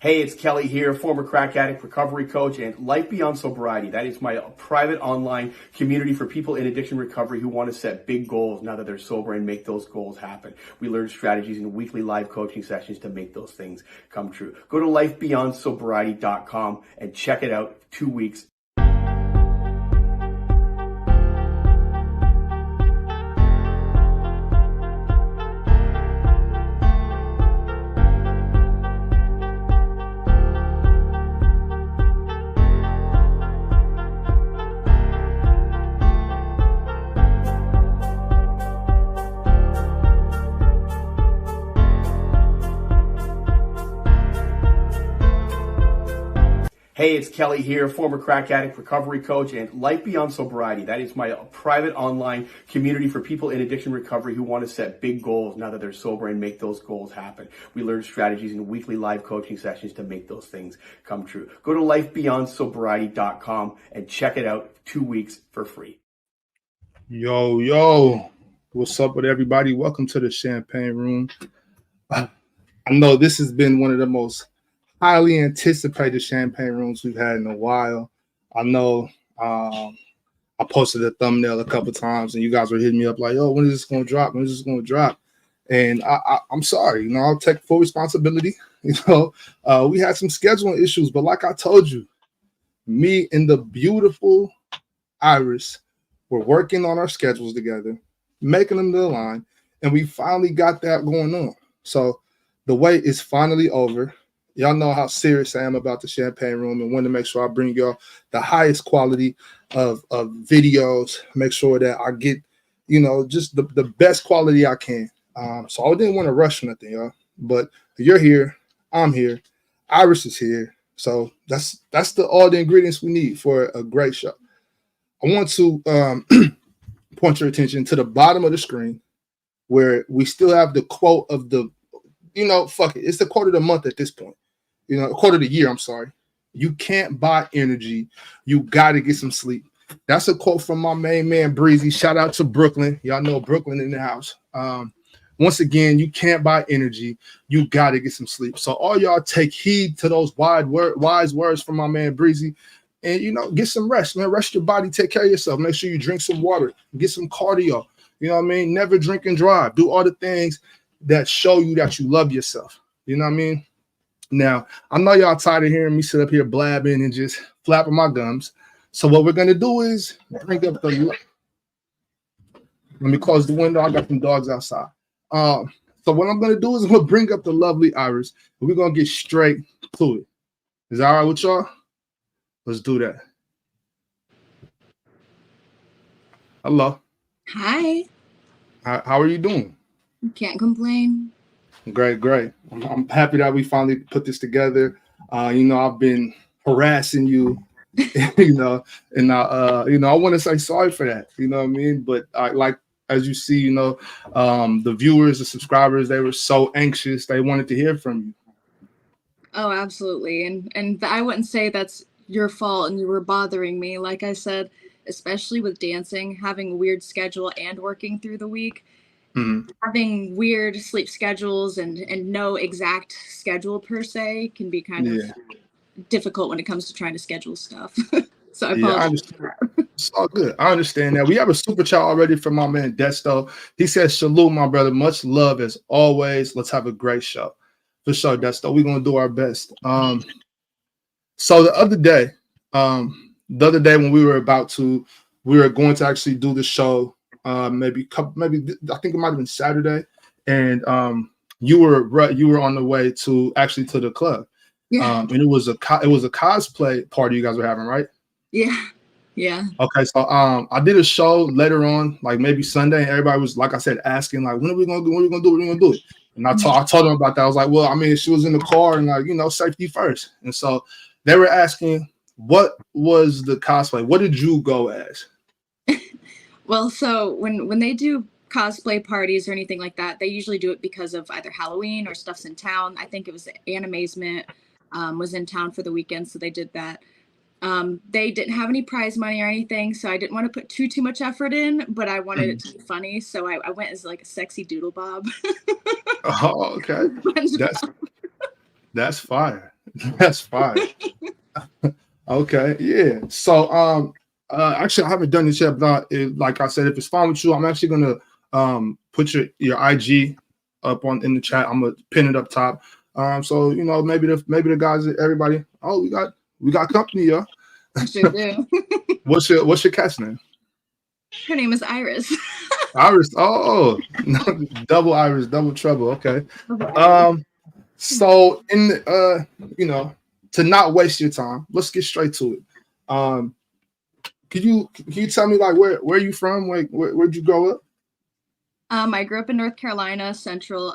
Hey, it's Kelly here, former crack addict, recovery coach, and Life Beyond Sobriety. That is my private online community for people in addiction recovery who want to set big goals now that they're sober and make those goals happen. We learn strategies in weekly live coaching sessions to make those things come true. Go to lifebeyondsobriety.com and check it out. 2 weeks. Hey, it's Kelly here, former crack addict, recovery coach, and Life Beyond Sobriety. That is my private online community for people in addiction recovery who want to set big goals now that they're sober and make those goals happen. We learn strategies in weekly live coaching sessions to make those things come true. Go to lifebeyondsobriety.com and check it out. 2 weeks for free. Yo, what's up with everybody? Welcome to the Champagne Room. I know this has been one of the most highly anticipated champagne rooms we've had in a while. I know I posted a thumbnail a couple times and you guys were hitting me up like, "Oh, when is this going to drop? When is this going to drop?" And I'm sorry, I'll take full responsibility. We had some scheduling issues, but like I told you, me and the beautiful Iris were working on our schedules together, making them to align, and we finally got that going on. So the wait is finally over. Y'all know how serious I am about the Champagne Room and want to make sure I bring y'all the highest quality of videos, make sure that I get, just the best quality I can. So I didn't want to rush nothing, y'all. But you're here, I'm here, Iris is here. So that's all the ingredients we need for a great show. I want to point your attention to the bottom of the screen where we still have the quote of the, fuck it. It's the quote of the month at this point. Quote of the year, I'm sorry. You can't buy energy. You got to get some sleep. That's a quote from my main man, Breezy. Shout out to Brooklyn. Y'all know Brooklyn in the house. Once again, you can't buy energy. You got to get some sleep. So all y'all take heed to those wise words from my man, Breezy. And, get some rest, man. Rest your body. Take care of yourself. Make sure you drink some water. Get some cardio. You know what I mean? Never drink and drive. Do all the things that show you that you love yourself. You know what I mean? Now, I know y'all tired of hearing me sit up here blabbing and just flapping my gums. So what we're going to do is bring up the... Let me close the window. I got some dogs outside. So what I'm going to do is I'm going to bring up the lovely Iris, and we're going to get straight to it. Is that all right with y'all? Let's do that. Hello. Hi. How are you doing? Can't complain. Great. I'm happy that we finally put this together. I've been harassing you, and I want to say sorry for that. You know what I mean? But as you see, the viewers, the subscribers, they were so anxious. They wanted to hear from you. Oh, absolutely. And I wouldn't say that's your fault and you were bothering me. Like I said, especially with dancing, having a weird schedule and working through the week. Mm-hmm. Having weird sleep schedules and no exact schedule per se can be kind of difficult when it comes to trying to schedule stuff. So I apologize for that. It's all good. I understand that. We have a super chat already from my man Desto. He says, "Salute, my brother. Much love as always. Let's have a great show." For sure, Desto. We're gonna do our best. So the other day when we were going to actually do the show. Maybe I think it might have been Saturday, and you were on the way to the club, and it was a cosplay party you guys were having, right? Yeah. Okay, so I did a show later on, like maybe Sunday, and everybody was, like I said, asking like, when are we gonna do? When are we gonna do? When are we gonna do it? And I told them about that. I was like, well, I mean, she was in the car, and safety first. And so they were asking, what was the cosplay? What did you go as? Well, so when they do cosplay parties or anything like that, they usually do it because of either Halloween or stuff's in town. I think it was Animazement was in town for the weekend, so they did that. They didn't have any prize money or anything, so I didn't want to put too much effort in, but I wanted it to be funny, so I went as like a sexy doodle bob. Oh, okay. That's fire. That's fine. Okay, yeah. So actually I haven't done this yet, but like I said, if it's fine with you, I'm actually gonna put your IG up in the chat. I'm gonna pin it up top. So you know, maybe the guys, everybody. Oh, we got company, yeah. Sure do. What's your cat's name? Her name is Iris. Iris. Oh, double Iris, double trouble. Okay. So you know, to not waste your time, let's get straight to it. Can you tell me like where you from? Where'd you grow up? I grew up in North Carolina, Central,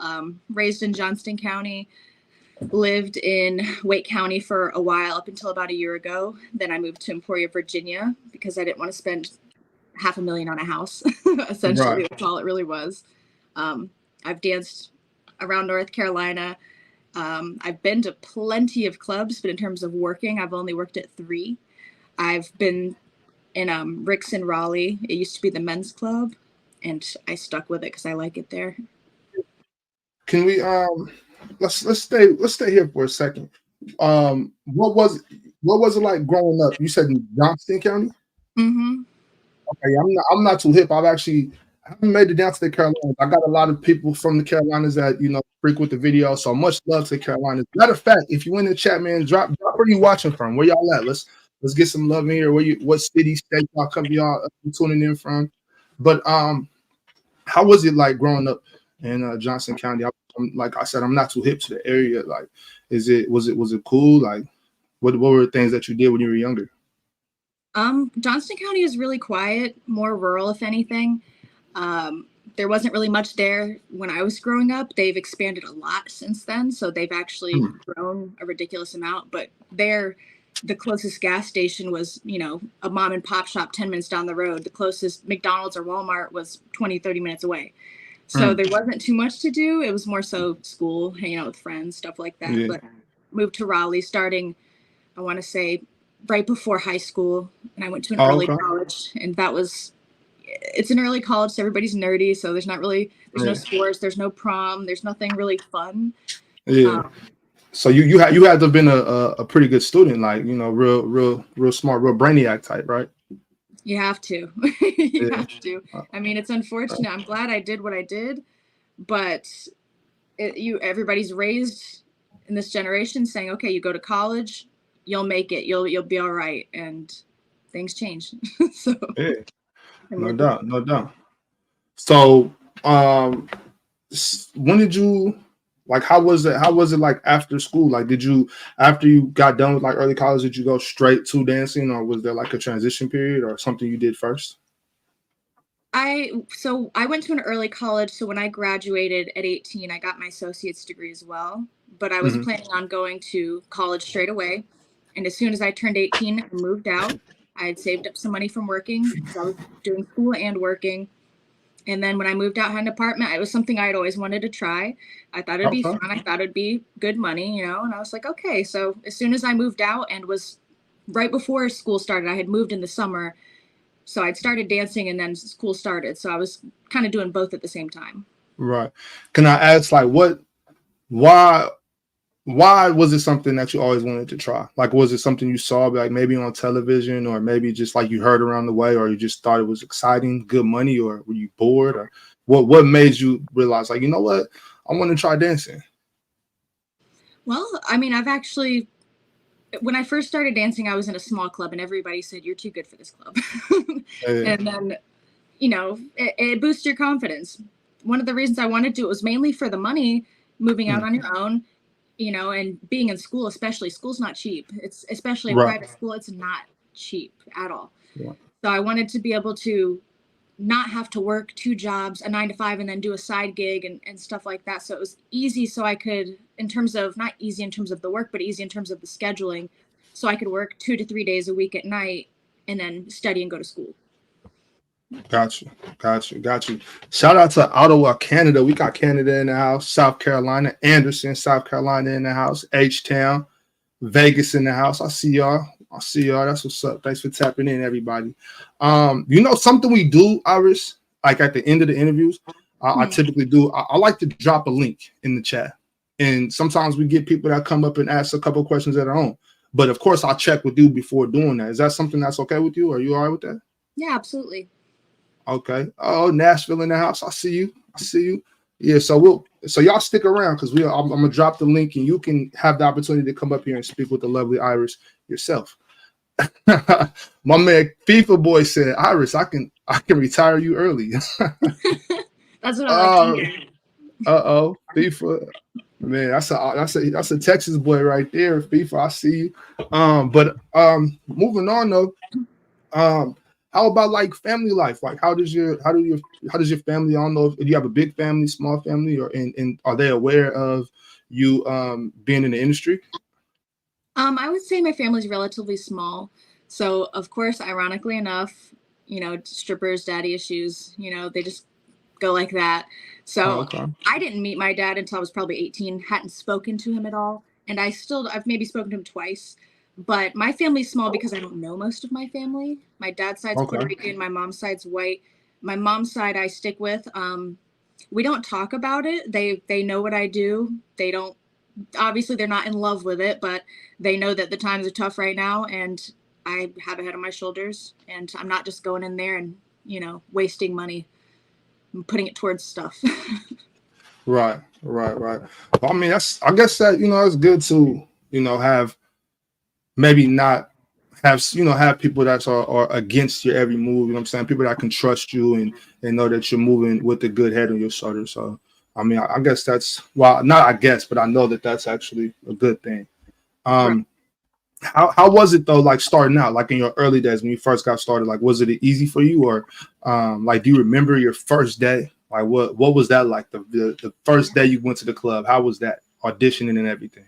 raised in Johnston County, lived in Wake County for a while up until about a year ago. Then I moved to Emporia, Virginia, because I didn't want to spend $500,000 on a house. Essentially, Right. that's all it really was. I've danced around North Carolina. I've been to plenty of clubs, but in terms of working, I've only worked at 3. I've been in Rick's in Raleigh. It used to be the men's club, and I stuck with it because I like it there. Can we let's stay here for a second. What was it like growing up? You said in Johnston County? Mm-hmm. Okay, I'm not too hip. I haven't made it down to the Carolinas. I got a lot of people from the Carolinas that frequent the video. So much love to the Carolinas. Matter of fact, if you in the chat, man, drop where you watching from. Where y'all at? Let's get some love in here. What city, state y'all tuning in from? But how was it like growing up in Johnston County? Like I said, I'm not too hip to the area. Like, was it cool? Like, what were the things that you did when you were younger? Johnston County is really quiet, more rural, if anything. There wasn't really much there when I was growing up. They've expanded a lot since then, so they've actually grown a ridiculous amount. But the closest gas station was, a mom and pop shop 10 minutes down the road. The closest McDonald's or Walmart was 20, 30 minutes away. So there wasn't too much to do. It was more so school, hanging out with friends, stuff like that. Yeah. But moved to Raleigh starting, I want to say, right before high school, and I went to an early college, and it's an early college, so everybody's nerdy, so there's no sports, there's no prom, there's nothing really fun. Yeah. So you had to have been a pretty good student, like, real smart, real brainiac type, right? You have to. You have to. I mean, it's unfortunate. I'm glad I did what I did, but everybody's raised in this generation saying, okay, you go to college, you'll make it, you'll be all right, and things change. So yeah, no doubt. So when did you, like, how was it like after school? Like, after you got done with like early college, did you go straight to dancing, or was there like a transition period or something you did first? I went to an early college, so when I graduated at 18, I got my associate's degree as well, but I was planning on going to college straight away. And as soon as I turned 18, I moved out. I had saved up some money from working because I was doing school and working. And then when I moved out, I had an apartment. It was something I had always wanted to try. I thought it'd be fun. I thought it'd be good money, and I was like, okay. So as soon as I moved out, and was right before school started, I had moved in the summer. So I'd started dancing and then school started. So I was kind of doing both at the same time. Right. Can I ask, like, why was it something that you always wanted to try? Like, was it something you saw like maybe on television, or maybe just like you heard around the way, or you just thought it was exciting, good money, or were you bored, or what made you realize, like, you know what, I want to try dancing? Well, I mean, when I first started dancing, I was in a small club, and everybody said, you're too good for this club. And then, it boosts your confidence. One of the reasons I wanted to do it was mainly for the money, moving out on your own. And being in school, especially, school's not cheap. It's especially a private school. It's not cheap at all. Yeah. So I wanted to be able to not have to work 2 jobs, a 9 to 5, and then do a side gig and stuff like that. So it was easy. So I could, not easy in terms of the work, but easy in terms of the scheduling. So I could work 2 to 3 days a week at night and then study and go to school. Got you. Shout out to Ottawa, Canada. We got Canada in the house. South Carolina, Anderson, South Carolina in the house. H-Town, Vegas in the house. I see y'all. That's what's up. Thanks for tapping in, everybody. Something we do, Iris, like at the end of the interviews, I typically do. I like to drop a link in the chat. And sometimes we get people that come up and ask a couple of questions of their own. But of course, I'll check with you before doing that. Is that something that's okay with you? Are you all right with that? Yeah, absolutely. Okay. Oh, Nashville in the house. I see you. I see you. Yeah. So y'all stick around because I'm gonna drop the link and you can have the opportunity to come up here and speak with the lovely Iris yourself. My man FIFA boy said, Iris, I can retire you early. That's what I like to hear. FIFA. Man, that's a Texas boy right there. FIFA, I see you. But moving on though. How about like family life? Like how does your family? I don't know if you have a big family, small family, or and are they aware of you being in the industry? I would say my family's relatively small. So of course, ironically enough, strippers, daddy issues, they just go like that. So okay. I didn't meet my dad until I was probably 18, hadn't spoken to him at all. And I've maybe spoken to him twice, but my family's small because I don't know most of my family. My dad's side's Puerto Rican, my mom's side's white. My mom's side I stick with. We don't talk about it. They know what I do. They don't, obviously they're not in love with it, but they know that the times are tough right now and I have a head on my shoulders and I'm not just going in there and, wasting money and putting it towards stuff. Right. Well, I mean, I guess that, it's good to, have maybe not have people that are against your every move. You know what I'm saying? People that can trust you and know that you're moving with a good head on your shoulder. So, I mean, I guess that's, well, not I guess, but I know that that's actually a good thing. Right. How was it though, like starting out, like in your early days when you first got started? Like, was it easy for you, or like, do you remember your first day? Like, what was that like? The first day you went to the club, how was that, auditioning and everything?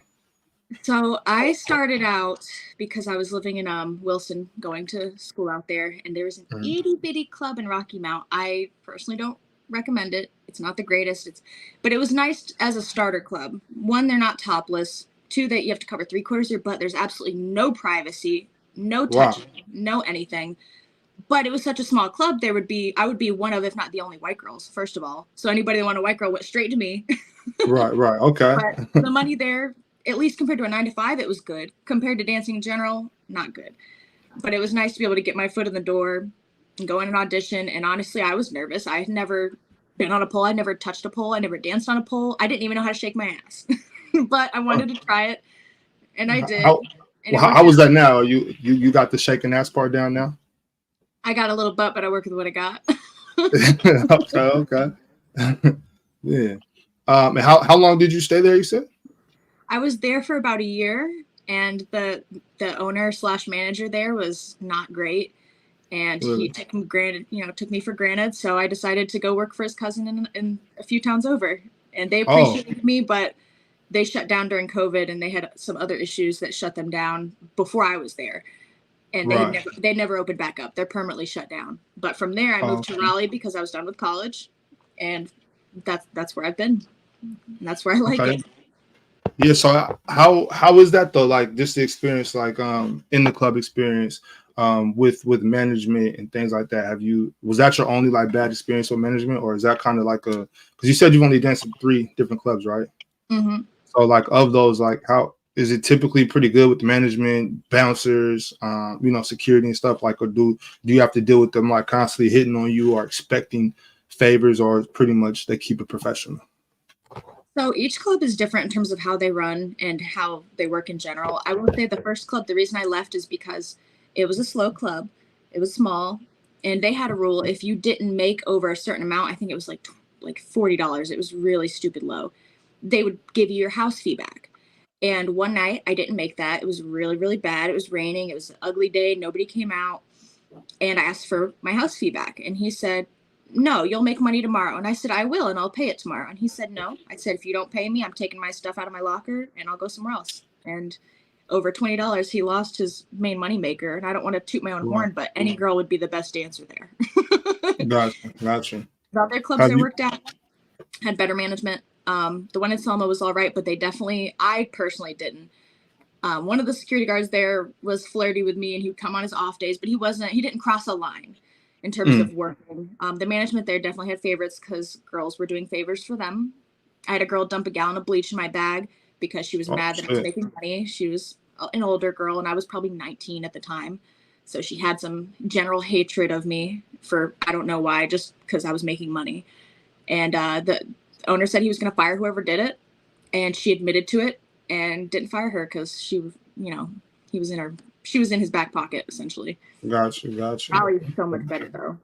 So I started out because I was living in Wilson, going to school out there, and there was an itty bitty club in Rocky Mount. I personally don't recommend it. It's not the greatest. But it was nice as a starter club. One, they're not topless. Two, that you have to cover 3/4 of your butt. There's absolutely no privacy, no touching, no anything. But it was such a small club. I would be one of, if not the only white girls, first of all. So anybody that wanted a white girl went straight to me. Right. Okay. But the money there, at least compared to a 9-to-5, it was good. Compared to dancing in general, not good. But it was nice to be able to get my foot in the door and go in an audition. And honestly, I was nervous. I had never been on a pole. I never touched a pole. I never danced on a pole. I didn't even know how to shake my ass. But I wanted to try it, and I did. How was that now? You got the shaking ass part down now? I got a little butt, but I work with what I got. Okay. Yeah. And how long did you stay there, you said? I was there for about a year, and the owner / manager there was not great, and he took me for granted. So I decided to go work for his cousin in a few towns over, and they appreciated me, but they shut down during COVID, and they had some other issues that shut them down before I was there, and they never opened back up. They're permanently shut down. But from there, I moved to Raleigh because I was done with college, and that's where I've been. And that's where I like it. Yeah. So how is that though? Like just the experience, like in the club experience, with management and things like that. Was that your only like bad experience with management, or is that kind of like because you said you've only danced in 3 different clubs, right? Mm-hmm. So like of those, like how is it typically pretty good with the management, bouncers, security and stuff? Like, or do you have to deal with them like constantly hitting on you or expecting favors, or pretty much they keep it professional? So each club is different in terms of how they run and how they work in general. I will say the first club, the reason I left is because it was a slow club. It was small, and they had a rule. If you didn't make over a certain amount, I think it was like $40. It was really stupid low. They would give you your house fee back. And one night I didn't make that. It was really, really bad. It was raining. It was an ugly day. Nobody came out. And I asked for my house fee back. And he said, no, you'll make money tomorrow. And I said, I will, and I'll pay it tomorrow. And he said, no. I said, if you don't pay me, I'm taking my stuff out of my locker and I'll go somewhere else. And over $20, he lost his main moneymaker. And I don't want to toot my own horn, but any girl would be the best dancer there. Gotcha. The other clubs I worked at had better management. The one in Selma was all right, but I personally didn't. One of the security guards there was flirty with me, and he'd come on his off days, but he didn't cross a line in terms of working. The management there definitely had favorites because girls were doing favors for them. I had a girl dump a gallon of bleach in my bag because she was mad that I was making money. She was an older girl, and I was probably 19 at the time. So she had some general hatred of me for, I don't know why, just because I was making money. And the owner said he was going to fire whoever did it. And she admitted to it and didn't fire her because she, you know, she was in his back pocket, essentially. Gotcha. Raleigh is so much better, though.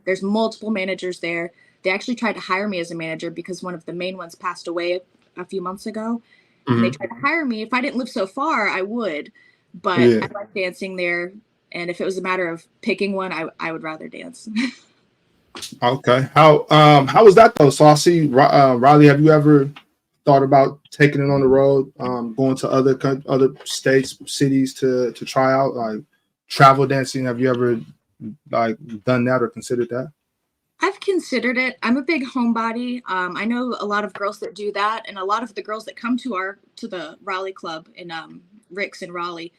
There's multiple managers there. They actually tried to hire me as a manager because one of the main ones passed away a few months ago. Mm-hmm. And they tried to hire me. If I didn't live so far, I would. But I like dancing there. And if it was a matter of picking one, I would rather dance. Okay. How was that though? So I see, Riley, have you ever thought about taking it on the road, going to other states, cities to try out like travel dancing? Have you ever like done that or considered that? I've considered it. I'm a big homebody. I know a lot of girls that do that, and a lot of the girls that come to the Raleigh club in Rick's in Raleigh,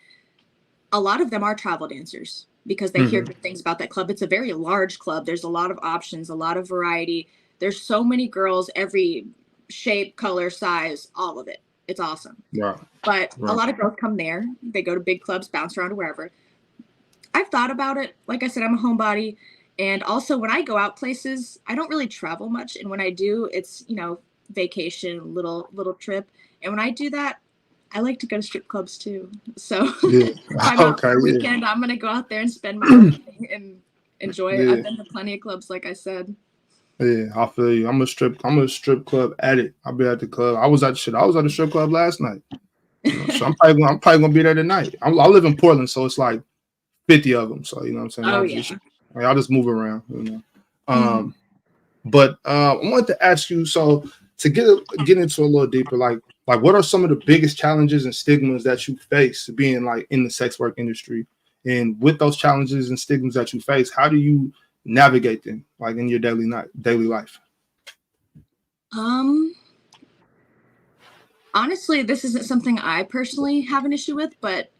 a lot of them are travel dancers because they hear good things about that club. It's a very large club. There's a lot of options, a lot of variety. There's so many girls, every shape, color, size, all of it. It's awesome. Yeah. But a lot of girls come there. They go to big clubs, bounce around to wherever. I've thought about it. Like I said, I'm a homebody. And also when I go out places, I don't really travel much. And when I do, it's, you know, vacation, little trip. And when I do that, I like to go to strip clubs too. So if I'm out for a weekend, I'm going to go out there and spend my money and enjoy it. I've been to plenty of clubs, like I said. Yeah, I feel you. I'm a strip club addict. I'll be at the club. I was at the strip club last night. You know, so I'm probably gonna be there tonight. I live in Portland, so it's like 50 of them. So you know what I'm saying? I'll just move around. You know. But I wanted to ask you. So to get into a little deeper, like what are some of the biggest challenges and stigmas that you face being like in the sex work industry? And with those challenges and stigmas that you face, how do you navigate them like in your daily life? Honestly, this isn't something I personally have an issue with, but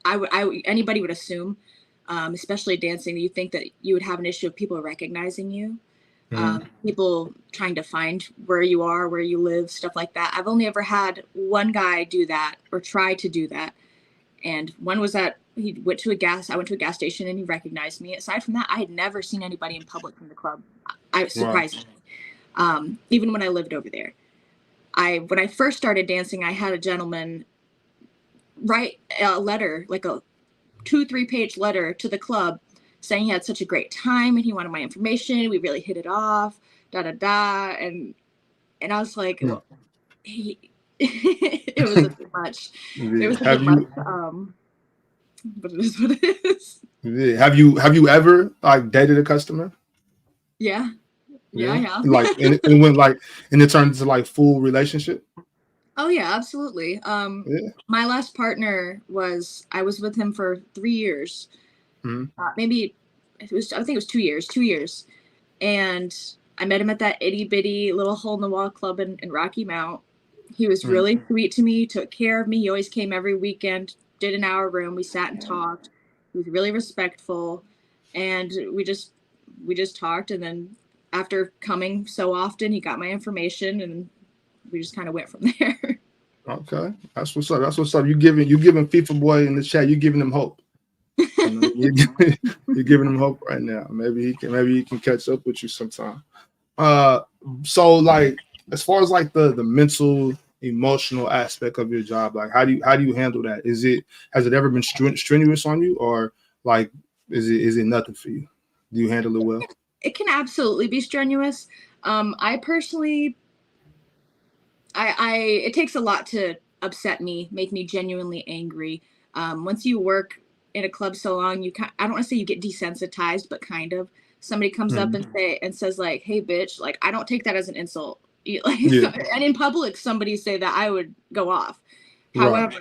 anybody would assume, especially dancing, you think that you would have an issue of people recognizing you, people trying to find where you are, where you live, stuff like that. I've only ever had one guy do that or try to do that. And one was that I went to a gas station and he recognized me. Aside from that, I had never seen anybody in public from the club. Surprisingly, even when I lived over there. When I first started dancing, I had a gentleman write a letter, like a 2-3 page letter to the club saying he had such a great time and he wanted my information. We really hit it off, and I was like, it was a bit much. It was a bit much. But it is what it is. Yeah. Have you ever like dated a customer? Yeah. Yeah. Like and it turned into like full relationship? Oh yeah, absolutely. My last partner I was with him for 3 years. Maybe I think it was 2 years. 2 years. And I met him at that itty bitty little hole in the wall club in Rocky Mount. He was really sweet to me, took care of me. He always came every weekend, did an hour room. We sat and talked. He was really respectful. And we just talked. And then after coming so often, he got my information and we just kind of went from there. Okay. That's what's up. You giving FIFA boy in the chat, you giving him hope. You know, you're giving him hope right now. Maybe he can catch up with you sometime. So like as far as like the mental, emotional aspect of your job, like how do you handle that? Has it ever been strenuous on you, or like is it nothing for you? Do you handle it well? It can absolutely be strenuous. I personally, it takes a lot to upset me, make me genuinely angry. Once you work in a club so long, I don't want to say you get desensitized, but kind of. Somebody comes up and says like, "Hey, bitch!" Like I don't take that as an insult. And in public, somebody say that, I would go off. However,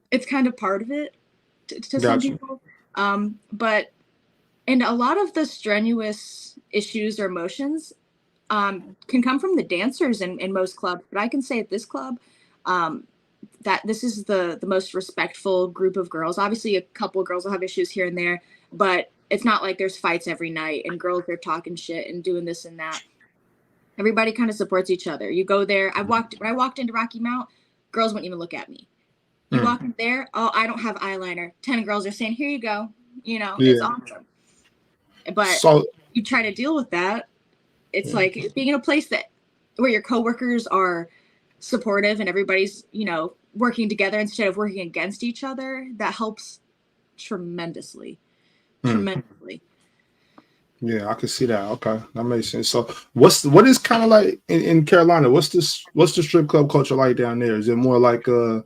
it's kind of part of it to some people. But and a lot of the strenuous issues or emotions can come from the dancers in most clubs. But I can say at this club, that this is the most respectful group of girls. Obviously, a couple of girls will have issues here and there, but it's not like there's fights every night and girls are talking shit and doing this and that. Everybody kind of supports each other. You go there. When I walked into Rocky Mount, girls wouldn't even look at me. You walk in there, oh, I don't have eyeliner. 10 girls are saying, here you go. You know, it's awesome. But you try to deal with that. It's like being in a place where your coworkers are supportive and everybody's, you know, working together instead of working against each other. That helps tremendously. Tremendously. Yeah, I can see that. Okay, that makes sense. So, what is kind of like in Carolina? What's the strip club culture like down there? Is it more like a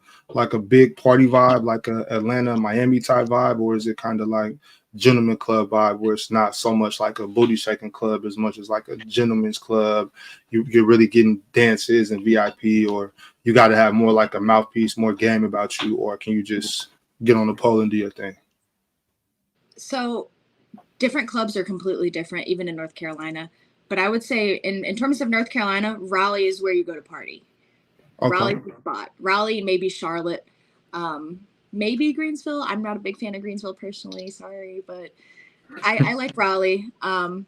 big party vibe, like a Atlanta, Miami type vibe, or is it kind of like gentleman club vibe, where it's not so much like a booty shaking club as much as like a gentleman's club? You're really getting dances and VIP, or you got to have more like a mouthpiece, more game about you, or can you just get on the pole and do your thing? So different clubs are completely different, even in North Carolina. But I would say in terms of North Carolina, Raleigh is where you go to party. Okay. Raleigh's the spot. Raleigh, maybe Charlotte, maybe Greensville. I'm not a big fan of Greensville personally. Sorry, but I like Raleigh. And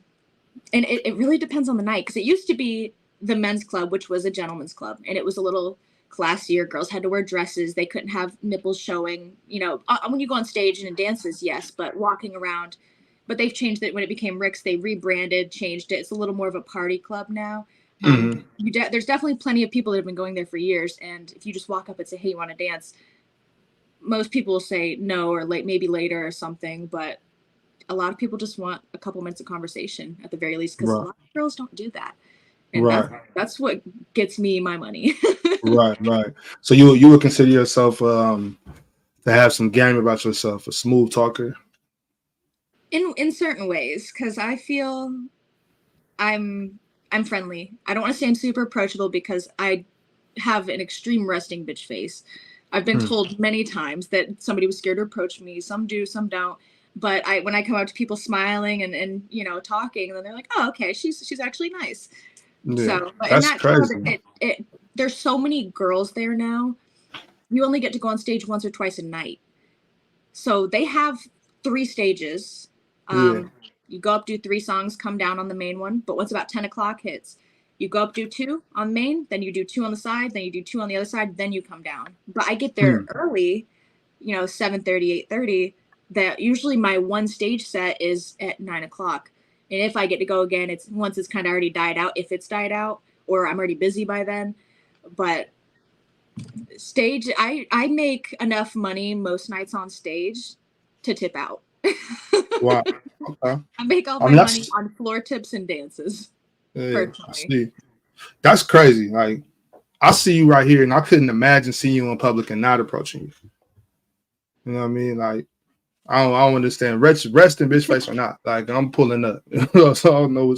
it really depends on the night, because it used to be the men's club, which was a gentleman's club, and it was a little classier. Girls had to wear dresses. They couldn't have nipples showing. You know, when you go on stage and in dances, yes, but walking around. But they've changed it when it became Rick's. They rebranded, changed it. It's a little more of a party club now. There's definitely plenty of people that have been going there for years. And if you just walk up and say, hey, you want to dance? Most people will say no, or maybe later or something. But a lot of people just want a couple minutes of conversation at the very least, because a lot of girls don't do that. And that's what gets me my money. Right. So you would consider yourself to have some game about yourself, a smooth talker? In certain ways, because I feel I'm friendly. I don't want to say I'm super approachable, because I have an extreme resting bitch face. I've been told many times that somebody was scared to approach me. Some do, some don't. But when I come out to people smiling and you know, talking, and then they're like, oh, okay, she's actually nice. Yeah, so but that's in that crazy. Club, there's so many girls there now. You only get to go on stage once or twice a night. So they have 3 stages. You go up, do 3 songs, come down on the main one. But once about 10 o'clock hits, you go up, do 2 on main, then you do 2 on the side, then you do 2 on the other side, then you come down. But I get there early, you know, 7:30, 8:30. That usually my one stage set is at 9 o'clock. And if I get to go again, it's once it's kind of already died out, if it's died out, or I'm already busy by then. But stage, I make enough money most nights on stage to tip out. Wow. Okay. I make all my money on floor tips and dances. Yeah, I see. That's crazy. Like, I see you right here, and I couldn't imagine seeing you in public and not approaching you. You know what I mean? Like, I don't understand. Resting bitch face or not. Like, I'm pulling up. So I don't know.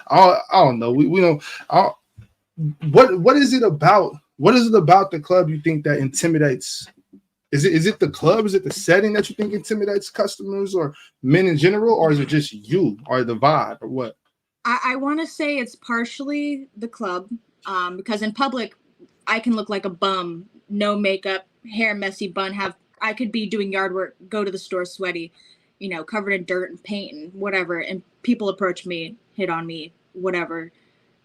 I don't know. We don't. What is it about? What is it about the club you think that intimidates? Is it the club? Is it the setting that you think intimidates customers or men in general, or is it just you or the vibe or what? I want to say it's partially the club, because in public, I can look like a bum, no makeup, hair messy, bun. I could be doing yard work, go to the store sweaty, you know, covered in dirt and paint and whatever, and people approach me, hit on me, whatever.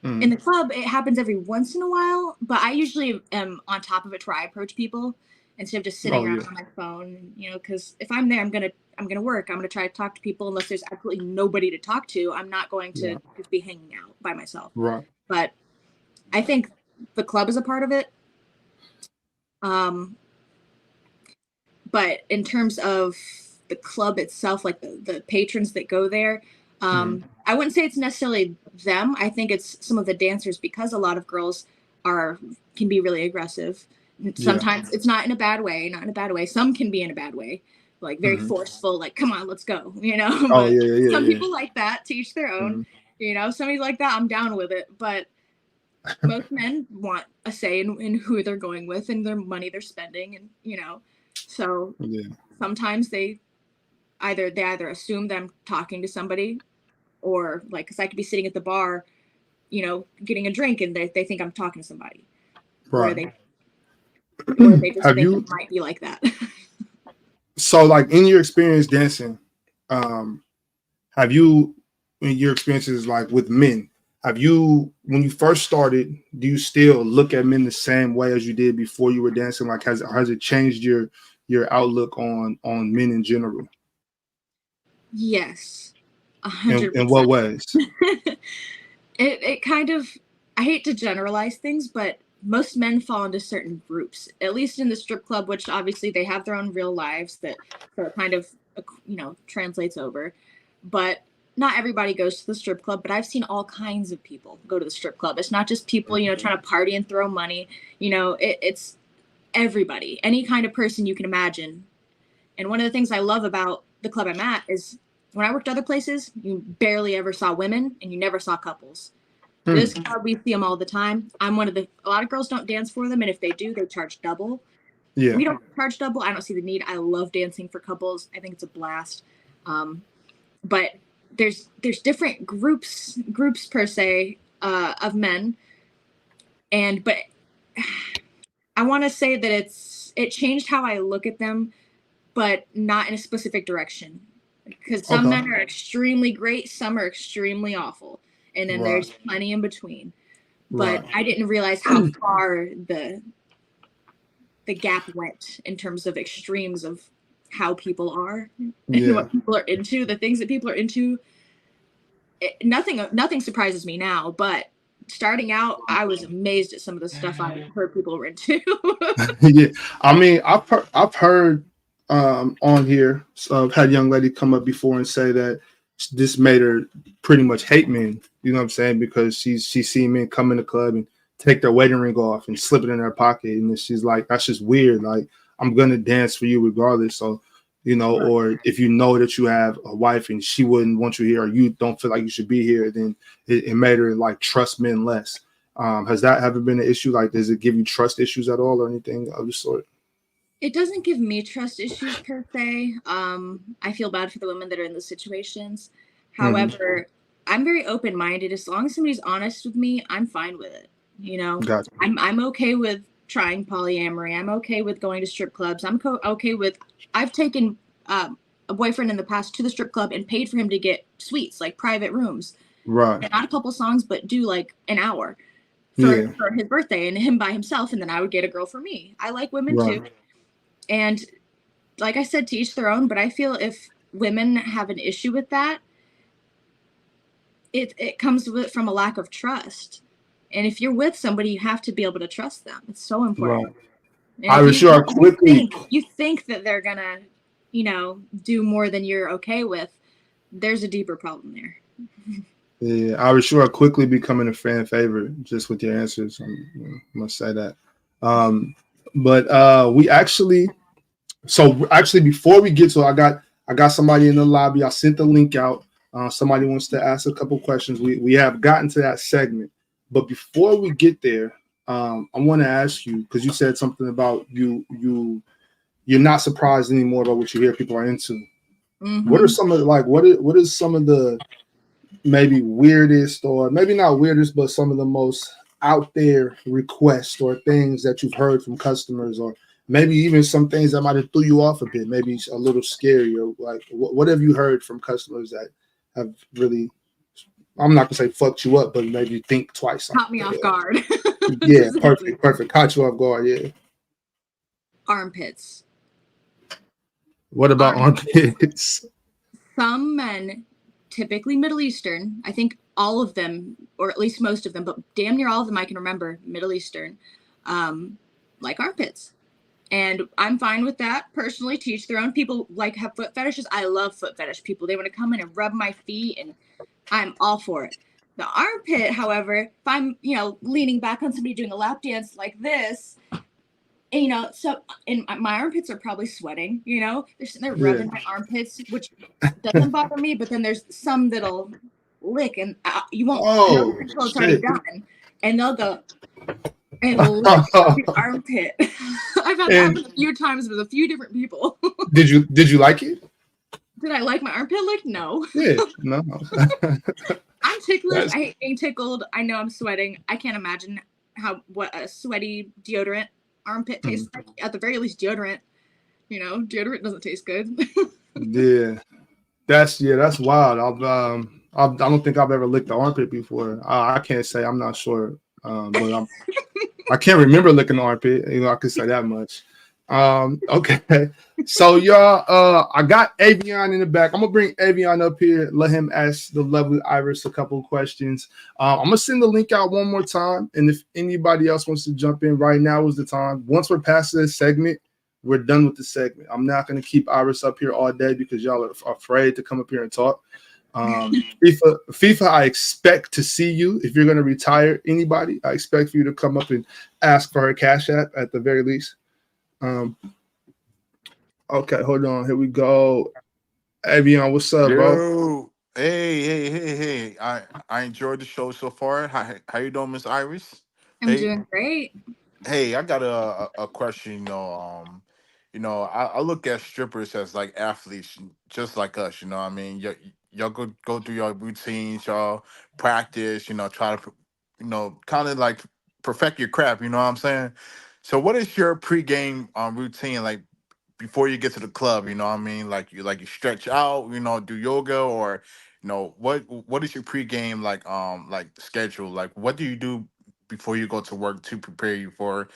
In the club, it happens every once in a while, but I usually am on top of it to where I approach people instead of just sitting around on my phone, you know, because if I'm there, I'm gonna work. I'm gonna try to talk to people. Unless there's absolutely nobody to talk to, I'm not going to just be hanging out by myself. Right. But I think the club is a part of it. But in terms of the club itself, like the patrons that go there, I wouldn't say it's necessarily them. I think it's some of the dancers, because a lot of girls can be really aggressive. Sometimes it's not in a bad way, Some can be in a bad way, like very forceful, like, come on, let's go, you know. But some people like that, to each their own. You know, somebody like that, I'm down with it. But most men want a say in who they're going with and their money they're spending, and you know. So sometimes they either assume that I'm talking to somebody, or like, because I could be sitting at the bar, you know, getting a drink, and they think I'm talking to somebody. Right. Or they just think it might be like that. So, like, in your experience dancing, have you, in your experiences like with men, Have you, when you first started, do you still look at men the same way as you did before you were dancing? Like, has it changed your outlook on men in general? Yes, In what 100%. ways? It kind of, I hate to generalize things, but most men fall into certain groups, at least in the strip club, which obviously they have their own real lives that so it kind of, translates over. But not everybody goes to the strip club, but I've seen all kinds of people go to the strip club. It's not just people, trying to party and throw money. It's everybody, any kind of person you can imagine. And one of the things I love about the club I'm at is when I worked other places, you barely ever saw women and you never saw couples. This club, we see them all the time. A lot of girls don't dance for them, and if they do, they charge double. Yeah. We don't charge double. I don't see the need. I love dancing for couples. I think it's a blast. But there's different groups per se of men, but I want to say that it changed how I look at them, but not in a specific direction. Because some men are extremely great, some are extremely awful, and then there's plenty in between. But I didn't realize how far the gap went in terms of extremes of how people are and what people are into, the things that people are into. Nothing surprises me now, but starting out, I was amazed at some of the stuff I heard people were into. Yeah, I mean, I've heard on here, so I've had a young lady come up before and say that this made her pretty much hate men. You know what I'm saying? Because she's seen men come in the club and take their wedding ring off and slip it in their pocket, and she's like, that's just weird. Like, I'm gonna dance for you regardless. So, or if you know that you have a wife and she wouldn't want you here, or you don't feel like you should be here, then it made her like trust men less. Has that ever been an issue? Like, does it give you trust issues at all or anything of the sort? It doesn't give me trust issues per se. I feel bad for the women that are in those situations. However, I'm very open-minded. As long as somebody's honest with me, I'm fine with it. Gotcha. I'm okay with trying polyamory. I'm okay with going to strip clubs. Okay with, I've taken a boyfriend in the past to the strip club and paid for him to get suites, like private rooms. Right. And not a couple songs, but do like an hour for his birthday and him by himself. And then I would get a girl for me. I like women too. And like I said, to each their own, but I feel if women have an issue with that, it comes from a lack of trust. And if you're with somebody, you have to be able to trust them. It's so important. Right. I was sure quickly. You think that they're gonna, do more than you're okay with. There's a deeper problem there. Yeah, I was sure quickly becoming a fan favorite just with your answers. I must say that. But we actually before we get to it, I got somebody in the lobby. I sent the link out. Somebody wants to ask a couple questions. We have gotten to that segment, but before we get there, I want to ask you, because you said something about you're not surprised anymore about what you hear people are into. What are some of what is some of the maybe weirdest, or maybe not weirdest, but some of the most out there requests or things that you've heard from customers, or maybe even some things that might have threw you off a bit, maybe a little scary, or like what have you heard from customers that have really, I'm not gonna say fucked you up, but maybe think twice. Caught me off guard. Yeah, perfect. Caught you off guard, yeah. Armpits. What about armpits? Some men, typically Middle Eastern, I think all of them, or at least most of them, but damn near all of them I can remember, Middle Eastern, like armpits. And I'm fine with that. Personally, to each their own. People like have foot fetishes. I love foot fetish people. They want to come in and rub my feet, and I'm all for it. The armpit, however, if I'm, leaning back on somebody doing a lap dance like this, and, and my armpits are probably sweating, they're sitting there rubbing my armpits, which doesn't bother me, but then there's some that'll lick, and you won't know until it's already done, and they'll go and lick your armpit. I've had that happen a few times with a few different people. Did you like it? Did I like my armpit lick? No. Yeah, no. I'm ticklish. I hate being tickled. I know I'm sweating. I can't imagine what a sweaty deodorant armpit tastes like. At the very least, deodorant. Deodorant doesn't taste good. Yeah, that's wild. I don't think I've ever licked the armpit before. I can't say. I'm not sure, but I can't remember licking the armpit. I can say that much. Okay. So y'all, I got Avion in the back. I'm gonna bring Avion up here. Let him ask the lovely Iris a couple of questions. I'm gonna send the link out one more time, and if anybody else wants to jump in, right now is the time. Once we're past this segment, we're done with the segment. I'm not gonna keep Iris up here all day because y'all are afraid to come up here and talk. FIFA, I expect to see you if you're gonna retire. Anybody, I expect for you to come up and ask for her cash app at the very least. Okay, hold on. Here we go. Avion, what's up, bro? Yo, hey. I enjoyed the show so far. How you doing, Miss Iris? I'm Hey, doing great. hey, I got a question. I look at strippers as like athletes, just like us. You know, what I mean, y'all go through your routines, y'all practice. Try to, kind of like perfect your craft. You know what I'm saying? So, what is your pregame routine like before you get to the club? You know what I mean? Like you stretch out. Do yoga or. What is your pregame like schedule? Like what do you do before you go to work to prepare you for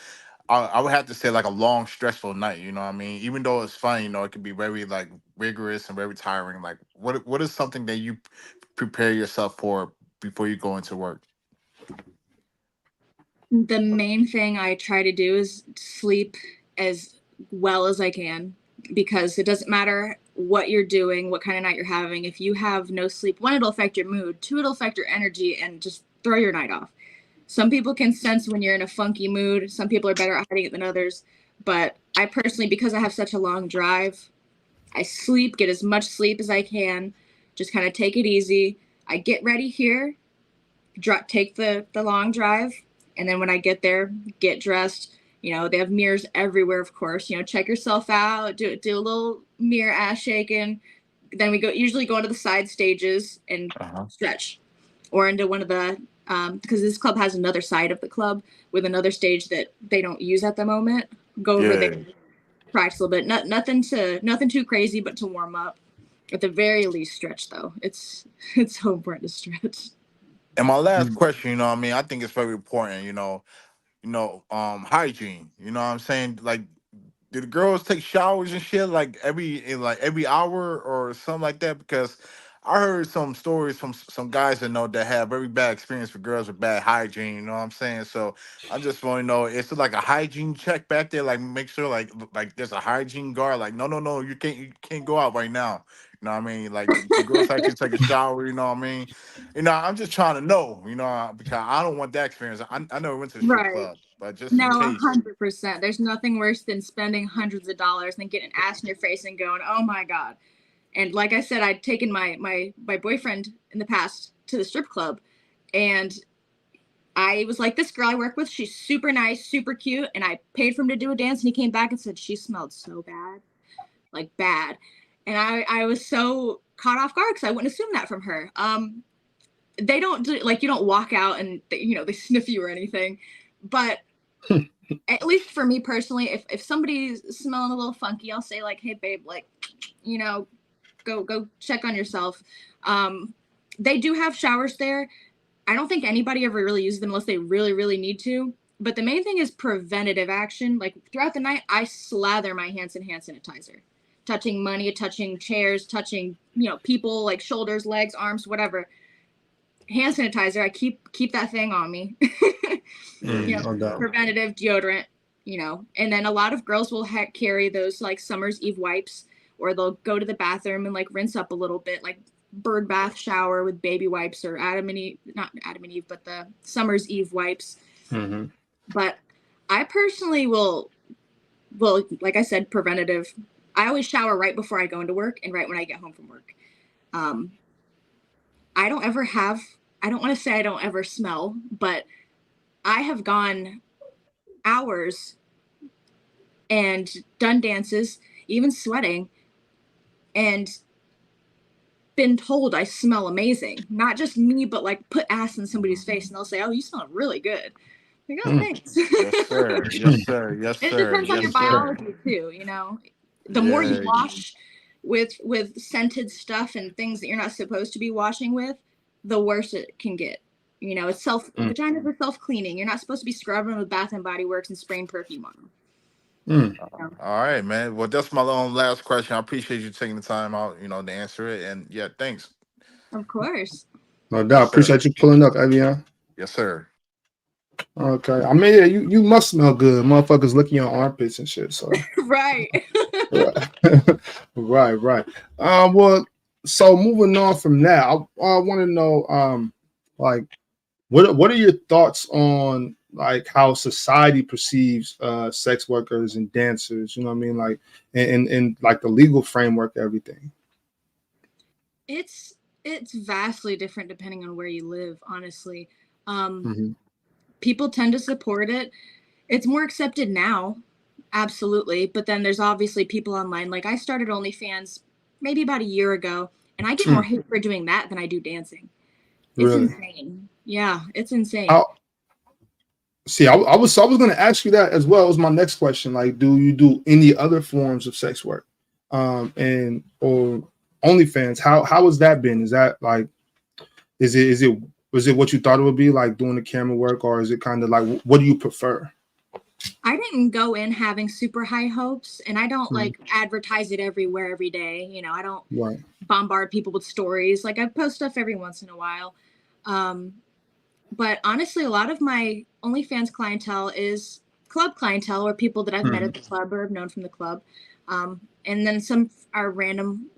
I would have to say like a long, stressful night. You know what I mean? Even though it's fun, it can be very like rigorous and very tiring. Like, what is something that you prepare yourself for before you go into work? The main thing I try to do is sleep as well as I can, because it doesn't matter what you're doing, what kind of night you're having. If you have no sleep, one, it'll affect your mood. Two, it'll affect your energy and just throw your night off. Some people can sense when you're in a funky mood. Some people are better at hiding it than others. But I personally, because I have such a long drive, I sleep, get as much sleep as I can, just kind of take it easy. I get ready here, take the long drive, and then when I get there, get dressed. They have mirrors everywhere, of course. Check yourself out, do a little mirror ass shaking. Then we usually go into the side stages and Uh-huh. stretch, or into one of the because this club has another side of the club with another stage that they don't use at the moment. Go over Yeah. there, practice a little bit. Nothing too crazy, but to warm up. At the very least, stretch though. It's so important to stretch. And my last question, what I mean, I think it's very important. Hygiene. You know what I'm saying? Like, do the girls take showers and shit like every hour or something like that? Because I heard some stories from some guys that know that have very bad experience with girls with bad hygiene. You know what I'm saying? So I just want to know, is it like a hygiene check back there? Like make sure like there's a hygiene guard. Like no, you can't go out right now. You know what I mean? Like the girls actually take a shower. You know what I mean? I'm just trying to know. Because I don't want that experience. I never went to a strip Right. club, but just No, in case. 100%. There's nothing worse than spending hundreds of dollars and getting an ass in your face and going, "Oh my god." And like I said, I'd taken my boyfriend in the past to the strip club, and I was like, "This girl I work with, she's super nice, super cute," and I paid for him to do a dance, and he came back and said she smelled so bad, like bad, and I was so caught off guard because I wouldn't assume that from her. They don't do, like, you don't walk out and they sniff you or anything, but at least for me personally, if somebody's smelling a little funky, I'll say like, "Hey babe, like, go check on yourself." They do have showers there. I don't think anybody ever really uses them unless they really, really need to. But the main thing is preventative action. Like throughout the night, I slather my hands in hand sanitizer, touching money, touching chairs, touching people, like shoulders, legs, arms, whatever. Hand sanitizer. I keep that thing on me. No doubt. Preventative deodorant. And then a lot of girls will carry those like summer's eve wipes, or they'll go to the bathroom and like rinse up a little bit, like bird bath shower with baby wipes, or not Adam and Eve, but the summer's eve wipes. Mm-hmm. But I personally will, like I said, preventative. I always shower right before I go into work and right when I get home from work. I don't want to say I don't ever smell, but I have gone hours and done dances, even sweating, and been told I smell amazing. Not just me, but like put ass in somebody's face and they'll say, "Oh, you smell really good." Like, "Oh, thanks." Yes, sir. Yes, sir. Yes, It sir. depends on Yes, your sir. biology too, The more you Yeah. wash, with scented stuff and things that you're not supposed to be washing with, the worse it can get. You know, it's vaginas are self-cleaning. You're not supposed to be scrubbing with Bath and Body Works and spraying perfume on them. Mm. All right, man. Well, that's my last question. I appreciate you taking the time out, to answer it. And yeah, thanks. Of course. No doubt. Yes, sir. Appreciate you pulling up, Evian. Yes, sir. Okay. I mean, yeah, you must smell good. Motherfuckers licking your armpits and shit. So Right. right. Well, so moving on from that, I want to know, like, what are your thoughts on like how society perceives sex workers and dancers? You know what I mean? Like, and like the legal framework, everything. It's vastly different depending on where you live, honestly. Mm-hmm. People tend to support it. It's more accepted now, absolutely. But then there's obviously people online. Like I started OnlyFans maybe about a year ago, and I get more hate for doing that than I do dancing. It's really insane. Yeah, it's insane. See, I was going to ask you that as well. As my next question, like, do you do any other forms of sex work, and or OnlyFans? How has that been? Is that like, was it what you thought it would be like doing the camera work, or is it kind of like what do you prefer? I didn't go in having super high hopes, and I don't like advertise it everywhere every day. You know, I don't bombard people with stories. Like I post stuff every once in a while. But honestly, a lot of my OnlyFans clientele is club clientele or people that I've met at the club or have known from the club. And then some are random,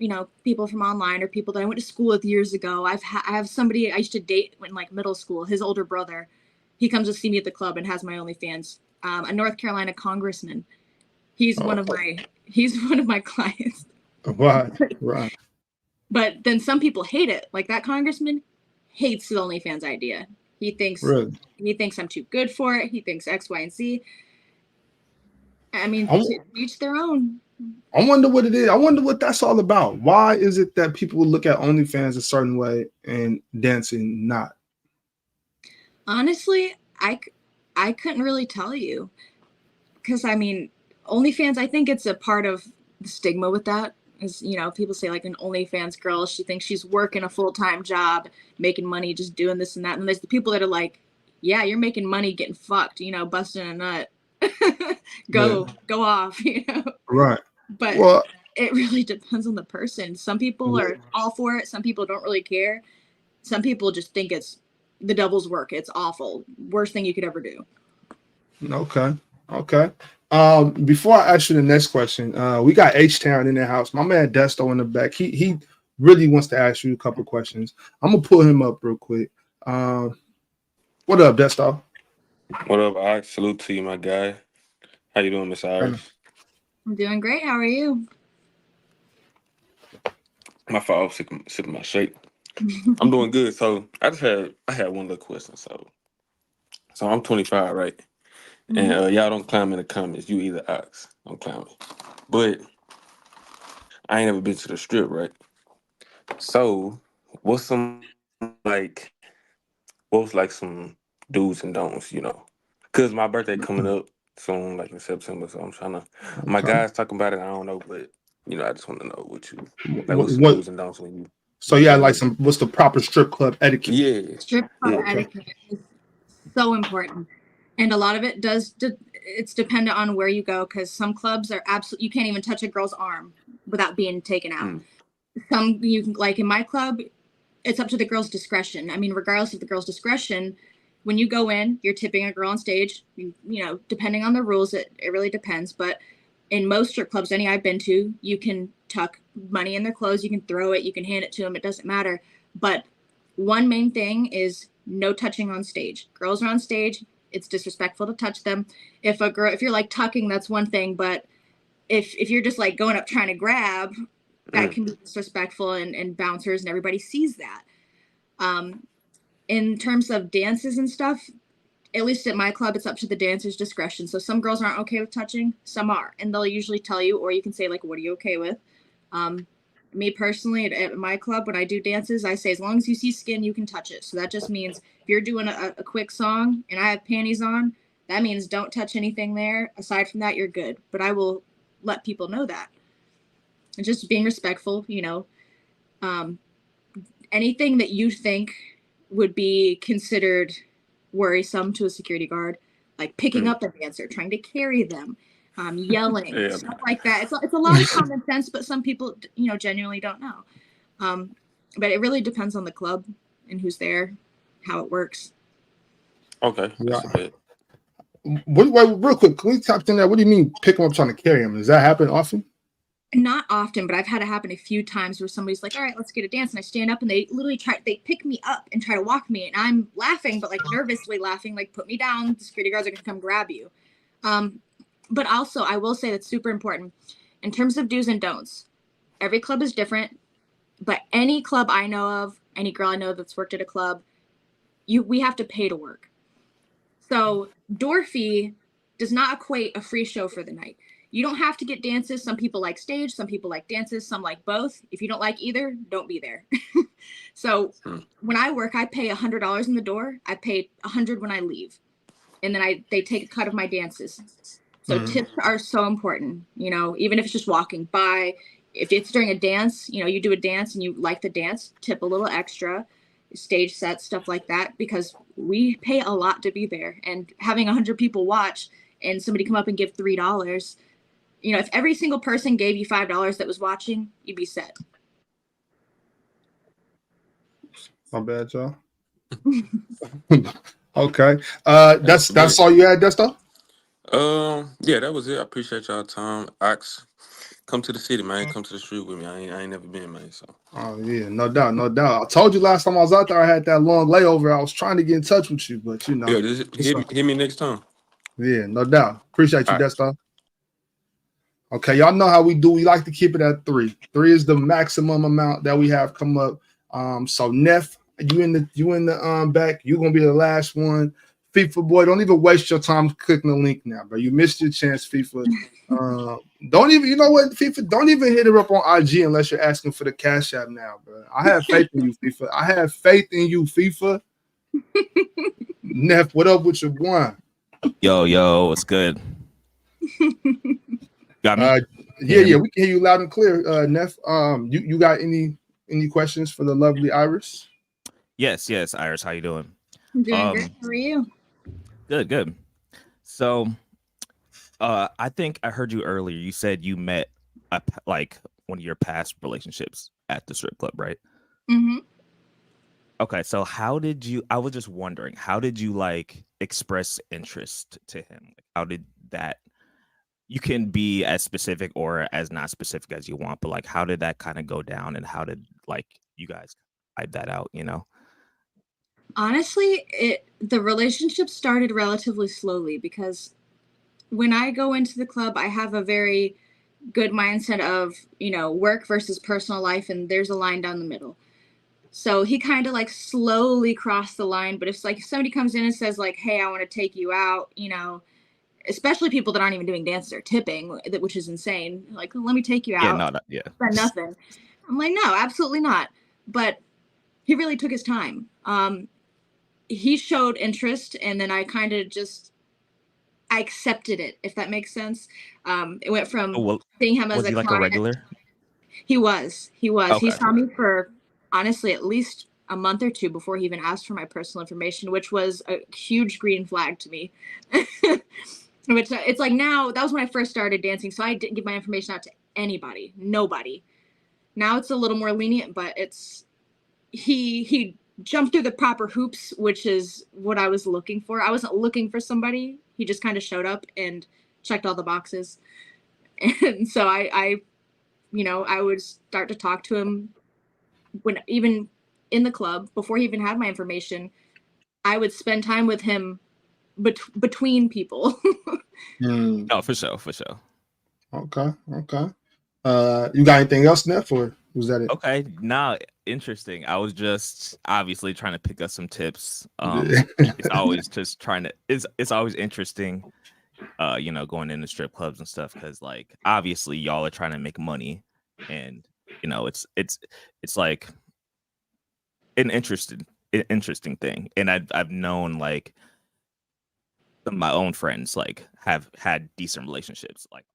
people from online or people that I went to school with years ago. I have somebody I used to date in like middle school, his older brother. He comes to see me at the club and has my OnlyFans. A North Carolina congressman. He's one of my clients. Right. But then some people hate it. Like that congressman hates the OnlyFans idea. He thinks I'm too good for it. He thinks X, Y, and Z. I mean, to each their own. I wonder what it is. I wonder what that's all about. Why is it that people look at OnlyFans a certain way and dancing not? Honestly, I couldn't really tell you. Because, I mean, OnlyFans, I think it's a part of the stigma with that. Is, people say like an OnlyFans girl, she thinks she's working a full-time job, making money, just doing this and that. And there's the people that are like, yeah, you're making money getting fucked, busting a nut. Go off, Right. But it really depends on the person. Some people are all for it. Some people don't really care. Some people just think it's the devil's work. It's awful. Worst thing you could ever do. Okay. Before I ask you the next question, we got H-Town in the house. My man Desto in the back. He really wants to ask you a couple questions. I'm gonna pull him up real quick. What up, Desto? What up, Ox? Salute to you, my guy. How you doing, Miss Iris? I'm doing great. How are you? My fault. Sipping my shake. I'm doing good. So I had one little question. So I'm 25, right? And y'all don't clown me in the comments. You either Ox. Don't clown me. But I ain't never been to the strip, right? So what's some some do's and don'ts, Cause my birthday coming up soon, like in September. So I'm trying to. My guys talking about it. I don't know, but I just want to know what's some do's and don'ts when you. So yeah, like what's the proper strip club etiquette? Yeah, strip club etiquette is so important, and a lot of it it's dependent on where you go. Because some clubs are absolutely, you can't even touch a girl's arm without being taken out. Some you can, like in my club, it's up to the girl's discretion. I mean, regardless of the girl's discretion, when you go in, you're tipping a girl on stage. Depending on the rules, it really depends. But in most strip clubs, any I've been to, you can tuck money in their clothes. You can throw it. You can hand it to them. It doesn't matter. But one main thing is no touching on stage. Girls are on stage. It's disrespectful to touch them. If you're like tucking, that's one thing. But if you're just like going up trying to grab, that can be disrespectful, and bouncers and everybody sees that. In terms of dances and stuff, at least at my club, it's up to the dancer's discretion. So some girls aren't okay with touching, some are, and they'll usually tell you, or you can say like, what are you okay with? Me personally, at my club, when I do dances, I say, as long as you see skin, you can touch it. So that just means if you're doing a quick song and I have panties on, that means don't touch anything there. Aside from that, you're good. But I will let people know that. and just being respectful, anything that you think would be considered worrisome to a security guard, like picking up a dancer, trying to carry them, yelling, Yeah, stuff like that. It's a lot of common sense, but some people, genuinely don't know. But it really depends on the club and who's there, how it works. okay, that's a bit. Real quick, can we tap in there? What do you mean pick them up trying to carry them? Does that happen often? Not often, but I've had it happen a few times where somebody's like, all right, let's get a dance. And I stand up and they literally they pick me up and try to walk me. And I'm laughing, but like nervously laughing, like put me down. The security guards are going to come grab you. But also I will say that's super important in terms of do's and don'ts. Every club is different, but any club I know of, any girl I know that's worked at a club, we have to pay to work. So door fee does not equate a free show for the night. You don't have to get dances. Some people like stage, some people like dances, some like both. If you don't like either, don't be there. So when I work, I pay $100 in the door. I pay $100 when I leave. And then they take a cut of my dances. So tips are so important, even if it's just walking by. If it's during a dance, you do a dance and you like the dance, tip a little extra, stage sets, stuff like that, because we pay a lot to be there. And having 100 people watch and somebody come up and give $3, if every single person gave you $5 that was watching, you'd be set. My bad, y'all. Okay. That's all you had, Desto? Yeah, that was it. I appreciate y'all time. Ox, come to the city, man. Come to the street with me. I ain't never been, man. So. Oh yeah, no doubt. I told you last time I was out there, I had that long layover. I was trying to get in touch with you, but Yeah, just hit me next time. Yeah, no doubt. Appreciate you, All right. Desto. Okay, y'all know how we do. We like to keep it at 3. 3 is the maximum amount that we have come up. So Neff, you in the back. You're gonna be the last one. FIFA boy, don't even waste your time clicking the link now, bro. You missed your chance, FIFA. Don't even, you know what, FIFA? Don't even hit her up on IG unless you're asking for the Cash App now, bro. I have faith in you, FIFA. I have faith in you, FIFA. Neff, what up with your one? Yo, what's good? Got me? Yeah, we can hear you loud and clear, Neff. You got any questions for the lovely Iris? Yes, Iris, how you doing? I'm doing great. How are you? Good. So, I think I heard you earlier. You said you met like one of your past relationships at the strip club, right? Mm-hmm. Okay, so I was just wondering, how did you like express interest to him? How did that? You can be as specific or as not specific as you want, but like, how did that kind of go down, and how did like you guys type that out? Honestly, the relationship started relatively slowly because when I go into the club, I have a very good mindset of, work versus personal life, and there's a line down the middle. So he kind of like slowly crossed the line. But if like somebody comes in and says like, hey, I want to take you out, especially people that aren't even doing dance, they're tipping, which is insane. Like, let me take you out. Yeah. For nothing. I'm like, no, absolutely not. But he really took his time. He showed interest, and then I kind of I accepted it, if that makes sense. It went from seeing him as was he like client. a regular? He was. Okay. He saw me for honestly at least a month or two before he even asked for my personal information, which was a huge green flag to me. Which it's like now, that was when I first started dancing, so I didn't give my information out to anybody, nobody. Now it's a little more lenient, but he jumped through the proper hoops, which is what I was looking for. I wasn't looking for somebody. He just kind of showed up and checked all the boxes. And so I would start to talk to him when even in the club before he even had my information. I would spend time with him between people. Oh, for sure. Okay. You got anything else, Neff, or was that it? Okay, now interesting. I was just obviously trying to pick up some tips. It's always just it's always interesting, going into strip clubs and stuff, because like obviously y'all are trying to make money, and it's like an interesting thing. And I've known like some of my own friends like have had decent relationships, like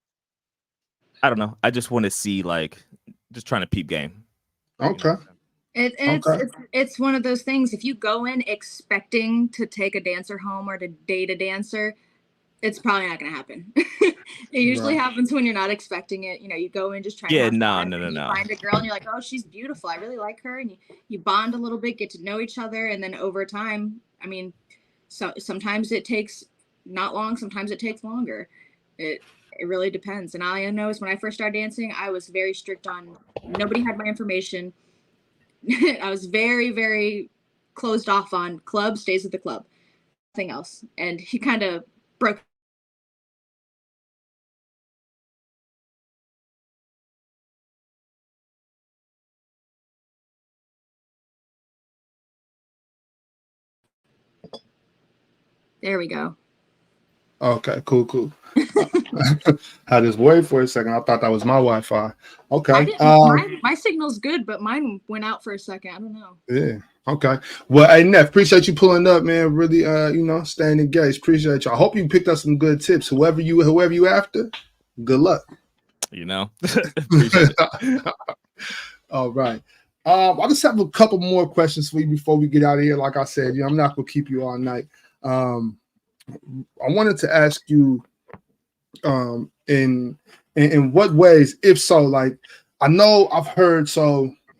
I don't know. I just want to see like just trying to peep game. Okay. It's one of those things. If you go in expecting to take a dancer home or to date a dancer, it's probably not going to happen. It usually happens when you're not expecting it. You know, you go in just trying to have fun, and you find a girl and you're like, oh, she's beautiful. I really like her. And you bond a little bit, get to know each other. And then over time, I mean, so sometimes it takes not long. Sometimes it takes longer. It really depends. And all I know is when I first started dancing, I was very strict on nobody had my information. I was very, very closed off on club, stays at the club, nothing else. And he kind of broke. There we go. Okay, cool. I just wait for a second. I thought that was my Wi-Fi. Okay. My signal's good, but mine went out for a second. I don't know. Yeah. Okay. Well, hey, Neff, appreciate you pulling up, man. Really, staying engaged. Appreciate you. I hope you picked up some good tips. Whoever you after, good luck. Appreciate it. All right. I just have a couple more questions for you before we get out of here. Like I said, I'm not gonna keep you all night. I wanted to ask you, in what ways, if so, like I know I've heard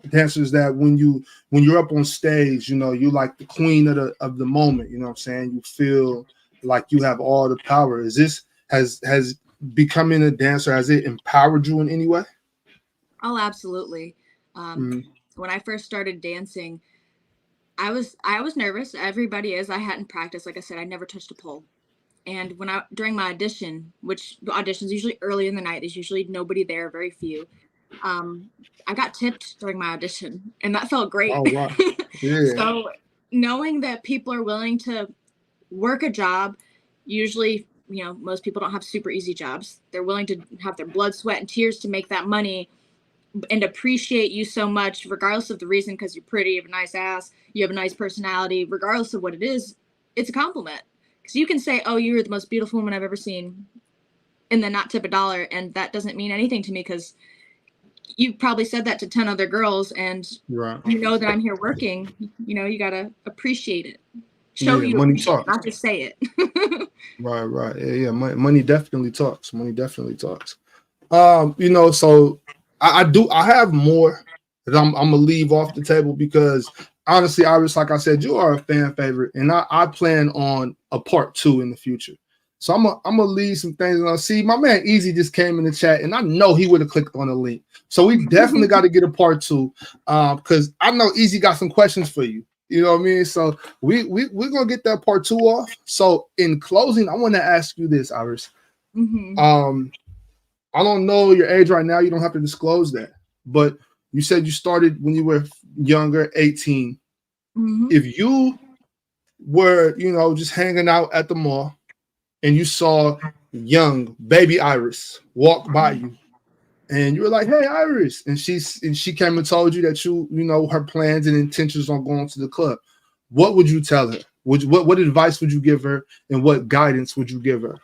dancers that when you're up on stage, you're like the queen of the moment. You know what I'm saying? You feel like you have all the power. Has becoming a dancer, has it empowered you in any way? Oh, absolutely. When I first started dancing, I was nervous. Everybody is. I hadn't practiced. Like I said, I never touched a pole. And during my audition, which the audition's usually early in the night, there's usually nobody there, very few. I got tipped during my audition, and that felt great. Oh, wow. Yeah. So knowing that people are willing to work a job, usually, most people don't have super easy jobs. They're willing to have their blood, sweat, and tears to make that money and appreciate you so much, regardless of the reason, because you're pretty, you have a nice ass, you have a nice personality, regardless of what it is, it's a compliment. Because you can say, oh, you're the most beautiful woman I've ever seen, and then not tip $1, and that doesn't mean anything to me because you probably said that to 10 other girls, and you know that I'm here working. You got to appreciate it. Show you money talks. Not just say it. Right. Yeah. Money definitely talks. So I have more that I'm gonna leave off the table because honestly, Iris, like I said, you are a fan favorite, and I plan on a part 2 in the future. So I'm gonna leave some things, and I'll see. My man Easy just came in the chat, and I know he would have clicked on the link. So we definitely got to get a part 2, because I know Easy got some questions for you. You know what I mean? So we're gonna get that part 2 off. So in closing, I want to ask you this, Iris. I don't know your age right now. You don't have to disclose that. But you said you started when you were younger, 18. If you were, just hanging out at the mall and you saw young baby Iris walk by you and you were like, hey, Iris. And she came and told you that her plans and intentions on going to the club. What would you tell her? What advice would you give her, and what guidance would you give her?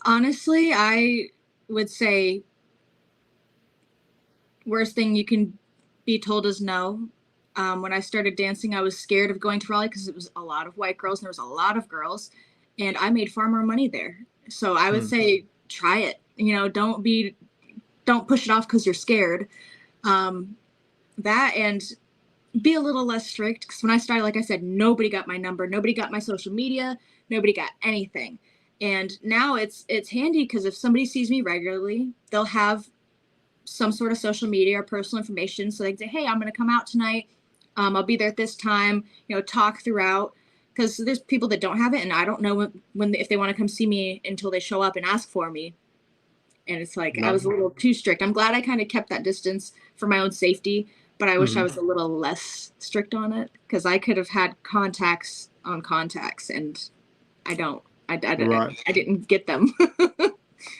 Honestly, I would say worst thing you can be told is no. When I started dancing, I was scared of going to Raleigh because it was a lot of white girls and there was a lot of girls, and I made far more money there. So I would say try it. Don't push it off because you're scared. That, and be a little less strict, because when I started, like I said, nobody got my number, nobody got my social media, nobody got anything. And now it's handy because if somebody sees me regularly, they'll have some sort of social media or personal information. So they can say, hey, I'm going to come out tonight. I'll be there at this time, talk throughout, because there's people that don't have it. And I don't know if they want to come see me until they show up and ask for me. And it's like, I was a little too strict. I'm glad I kind of kept that distance for my own safety, but I wish I was a little less strict on it, because I could have had contacts on contacts, and I don't. I didn't get them.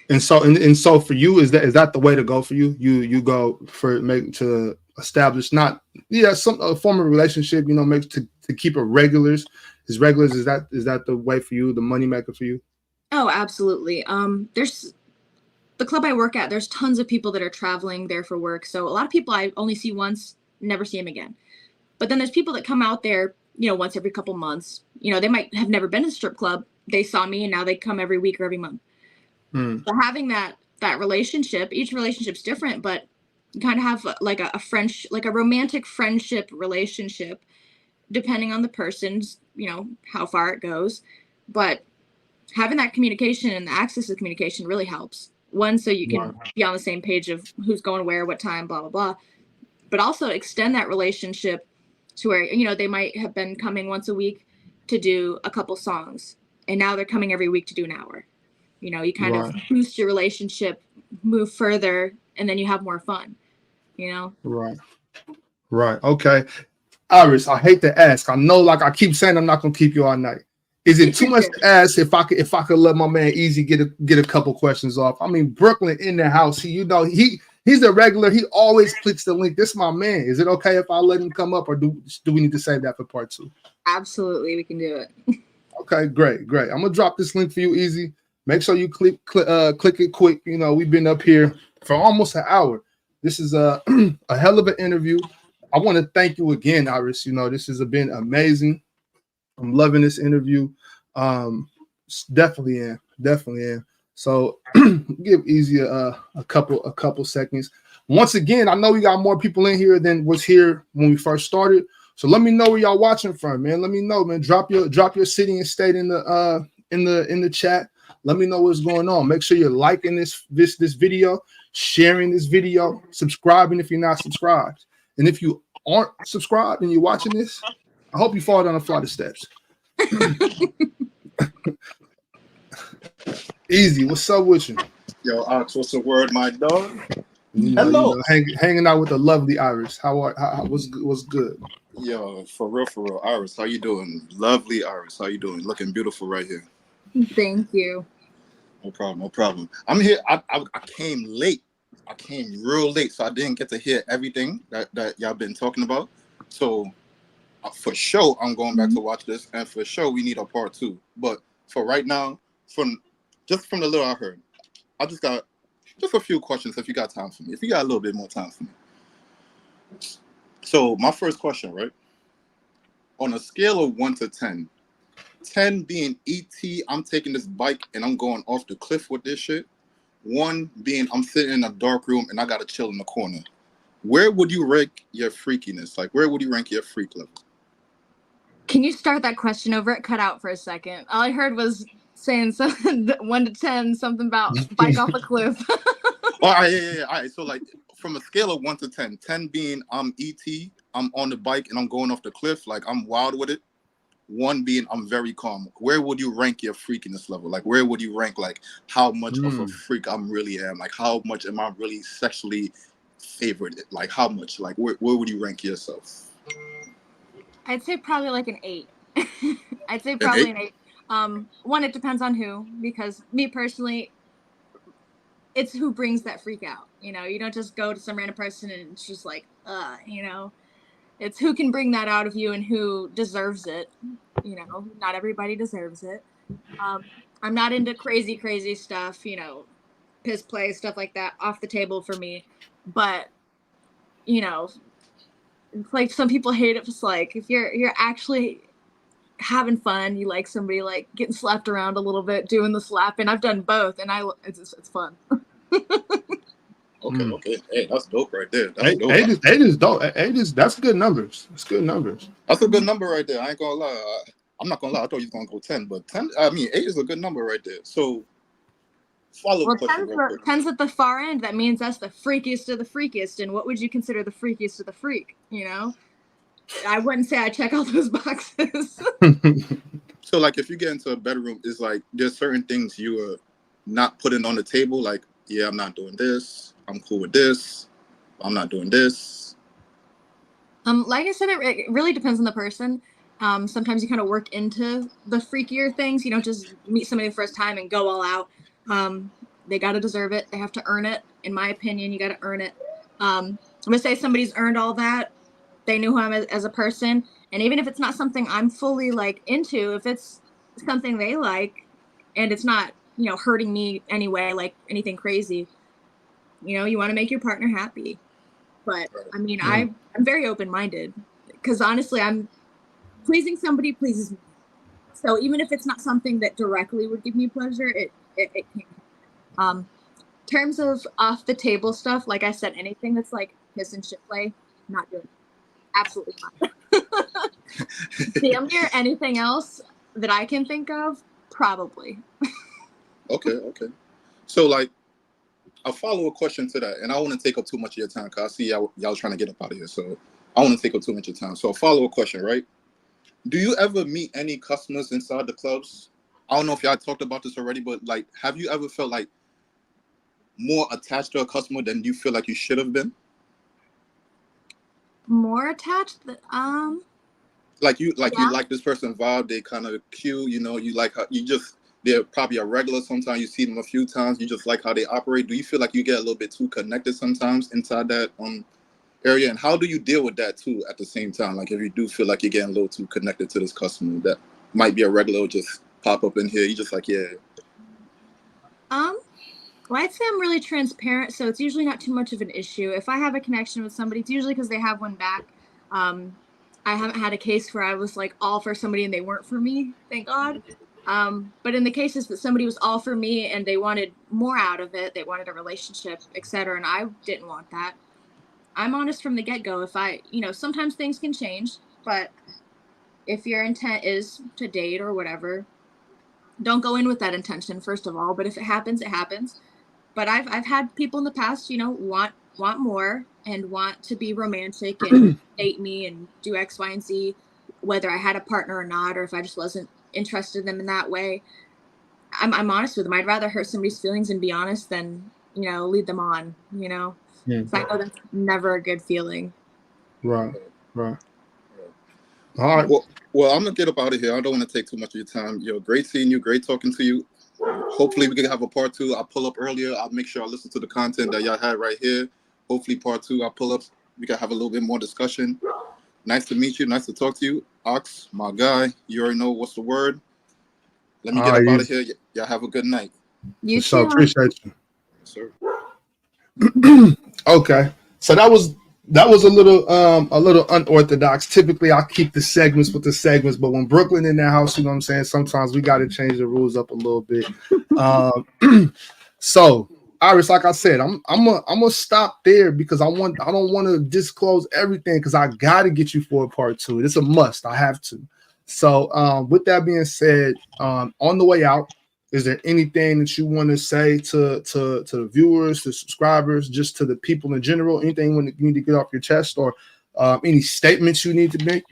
And so for you, is that the way to go for you? You go for to establish some form of relationship, make to keep it regulars. Is that the way for you, the money maker for you? Oh, absolutely. There's the club I work at, there's tons of people that are traveling there for work. So a lot of people I only see once, never see them again. But then there's people that come out there, you know, once every couple months. You know, they might have never been to a strip club. They saw me and now they come every week or every month. So having that relationship, each relationship's different, but you kind of have like a romantic friendship relationship, depending on the person's, you know, how far it goes. But having that communication and the access to communication really helps. One, so you can be on the same page of who's going where, what time, blah, blah, blah. But also extend that relationship to where, you know, they might have been coming once a week to do a couple songs, and now they're coming every week to do an hour. You know, you kind of boost your relationship, move further, and then you have more fun, you know? Right. Okay. Iris, I hate to ask. I know, like I keep saying, I'm not gonna keep you all night. Is it too much to ask if I could let my man Easy get a couple questions off? I mean, Brooklyn in the house. He's a regular. He always clicks the link. This is my man. Is it okay if I let him come up, or do we need to save that for part 2? Absolutely, we can do it. Okay, great. I'm gonna drop this link for you, Easy. Make sure you click it quick. You know, we've been up here for almost an hour. This is a hell of an interview. I want to thank you again, Iris. You know, this has been amazing. I'm loving this interview. Definitely am. So give Easy a couple seconds. Once again, I know we got more people in here than was here when we first started. So let me know where y'all watching from, man. Let me know, man. Drop your city and state in the chat. Let me know what's going on. Make sure you're liking this video, sharing this video, subscribing if you're not subscribed. And if you aren't subscribed and you're watching this, I hope you fall down a flight of steps. Easy, what's up with you? Yo, Ox, what's the word, my dog? Hello. Hanging out with the lovely Iris. What's good? Yo, for real, Iris, how you doing? Lovely Iris, how you doing? Looking beautiful right here. Thank you. No problem. I'm here. I came late. I came real late, so I didn't get to hear everything that y'all been talking about. So for sure, I'm going back to watch this, and for sure, we need a part 2. But for right now, from the little I heard, I just got a few questions. If you got time for me, if you got a little bit more time for me. So my first question, right? On a scale of 1 to 10, 10 being ET, I'm taking this bike and I'm going off the cliff with this shit. 1 being I'm sitting in a dark room and I gotta chill in the corner. Where would you rank your freakiness? Like, where would you rank your freak level? Can you start that question over? It cut out for a second. All I heard was saying something 1 to 10, something about bike off a cliff. All right. So like from a scale of 1 to 10, 10 being I'm ET, I'm on the bike and I'm going off the cliff, like I'm wild with it. 1 being I'm very calm. Where would you rank your freakiness level? Like, where would you rank like how much of a freak I'm really am? Like, how much am I really sexually favored? Like, how much? Like, where would you rank yourself? I'd say probably like an 8. I'd say probably an 8. 1, it depends on who, because me personally, it's who brings that freak out. You know, you don't just go to some random person and it's just like, you know. It's who can bring that out of you and who deserves it. You know, not everybody deserves it. I'm not into crazy stuff, you know, piss play, stuff like that, off the table for me. But, you know, like some people hate it. Just like if you're actually having fun, you like somebody like getting slapped around a little bit, doing the slap, and I've done both, and it's fun. Okay. Hey, that's dope right there. That's dope. 8 is dope. 8 is that's good numbers. That's good numbers. That's a good number right there. I ain't gonna lie. I'm not gonna lie. I thought you was gonna go 10, but 10. I mean, 8 is a good number right there. So, follow-up question. 10's at the far end. That means that's the freakiest of the freakiest. And what would you consider the freakiest of the freak? You know, I wouldn't say I check all those boxes. So, like, if you get into a bedroom, it's like there's certain things you are not putting on the table. Like, yeah, I'm not doing this. I'm cool with this. I'm not doing this. Like I said, it really depends on the person. Sometimes you kind of work into the freakier things. You don't just meet somebody the first time and go all out. They got to deserve it. They have to earn it. In my opinion, you got to earn it. I'm going to say somebody's earned all that. They knew who I am as a person. And even if it's not something I'm fully like into, if it's something they like and it's not hurting me anyway, like anything crazy. You want to make your partner happy. But I mean, I'm very open-minded because honestly, pleasing somebody pleases me. So even if it's not something that directly would give me pleasure, it can. In terms of off the table stuff, like I said, anything that's like piss and shit play, not doing it. Absolutely not. Damn near anything else that I can think of, probably. Okay. So like, a follow-up question to that, and I don't want to take up too much of your time because I see y'all trying to get up out of here, so I want to take up too much of your time. So a follow-up question, right? Do you ever meet any customers inside the clubs? I don't know if y'all talked about this already, but like, have you ever felt like more attached to a customer than you feel like you should have been? More attached? Like you like this person vibe, they kind of cute, you like how they're probably a regular. Sometimes you see them a few times, you just like how they operate. Do you feel like you get a little bit too connected sometimes inside that area? And how do you deal with that too at the same time? Like if you do feel like you're getting a little too connected to this customer that might be a regular or just pop up in here, you just like, yeah. Well, I'd say I'm really transparent, so it's usually not too much of an issue. If I have a connection with somebody, it's usually because they have one back. I haven't had a case where I was like all for somebody and they weren't for me, thank God. But in the cases that somebody was all for me and they wanted more out of it, they wanted a relationship, etc., and I didn't want that. I'm honest from the get-go. If sometimes things can change, but if your intent is to date or whatever, don't go in with that intention, first of all. But if it happens, it happens. But I've had people in the past, want more and want to be romantic and date me and do X, Y, and Z, whether I had a partner or not, or if I just wasn't interested in them in that way. I'm honest with them. I'd rather hurt somebody's feelings and be honest than, lead them on, So I know that's never a good feeling. Right. All right. Well, I'm gonna get up out of here. I don't want to take too much of your time. Great seeing you, great talking to you. Hopefully we can have a part 2. I'll pull up earlier. I'll make sure I listen to the content that y'all had right here. Hopefully part 2, I'll pull up. We can have a little bit more discussion. Nice to meet you. Nice to talk to you. Ox, my guy. You already know what's the word. Let me get up out of here. Y'all have a good night. You so too. Appreciate you. Yes, sir. Okay. So that was a little unorthodox. Typically I'll keep the segments with the segments, but when Brooklyn in the house, you know what I'm saying, sometimes we got to change the rules up a little bit. So Iris, like I said, I'm gonna stop there because I don't want to disclose everything because I gotta get you for a part 2. It's a must. I have to. So with that being said, on the way out, is there anything that you want to say to the viewers, to subscribers, just to the people in general? Anything you need to get off your chest, or any statements you need to make?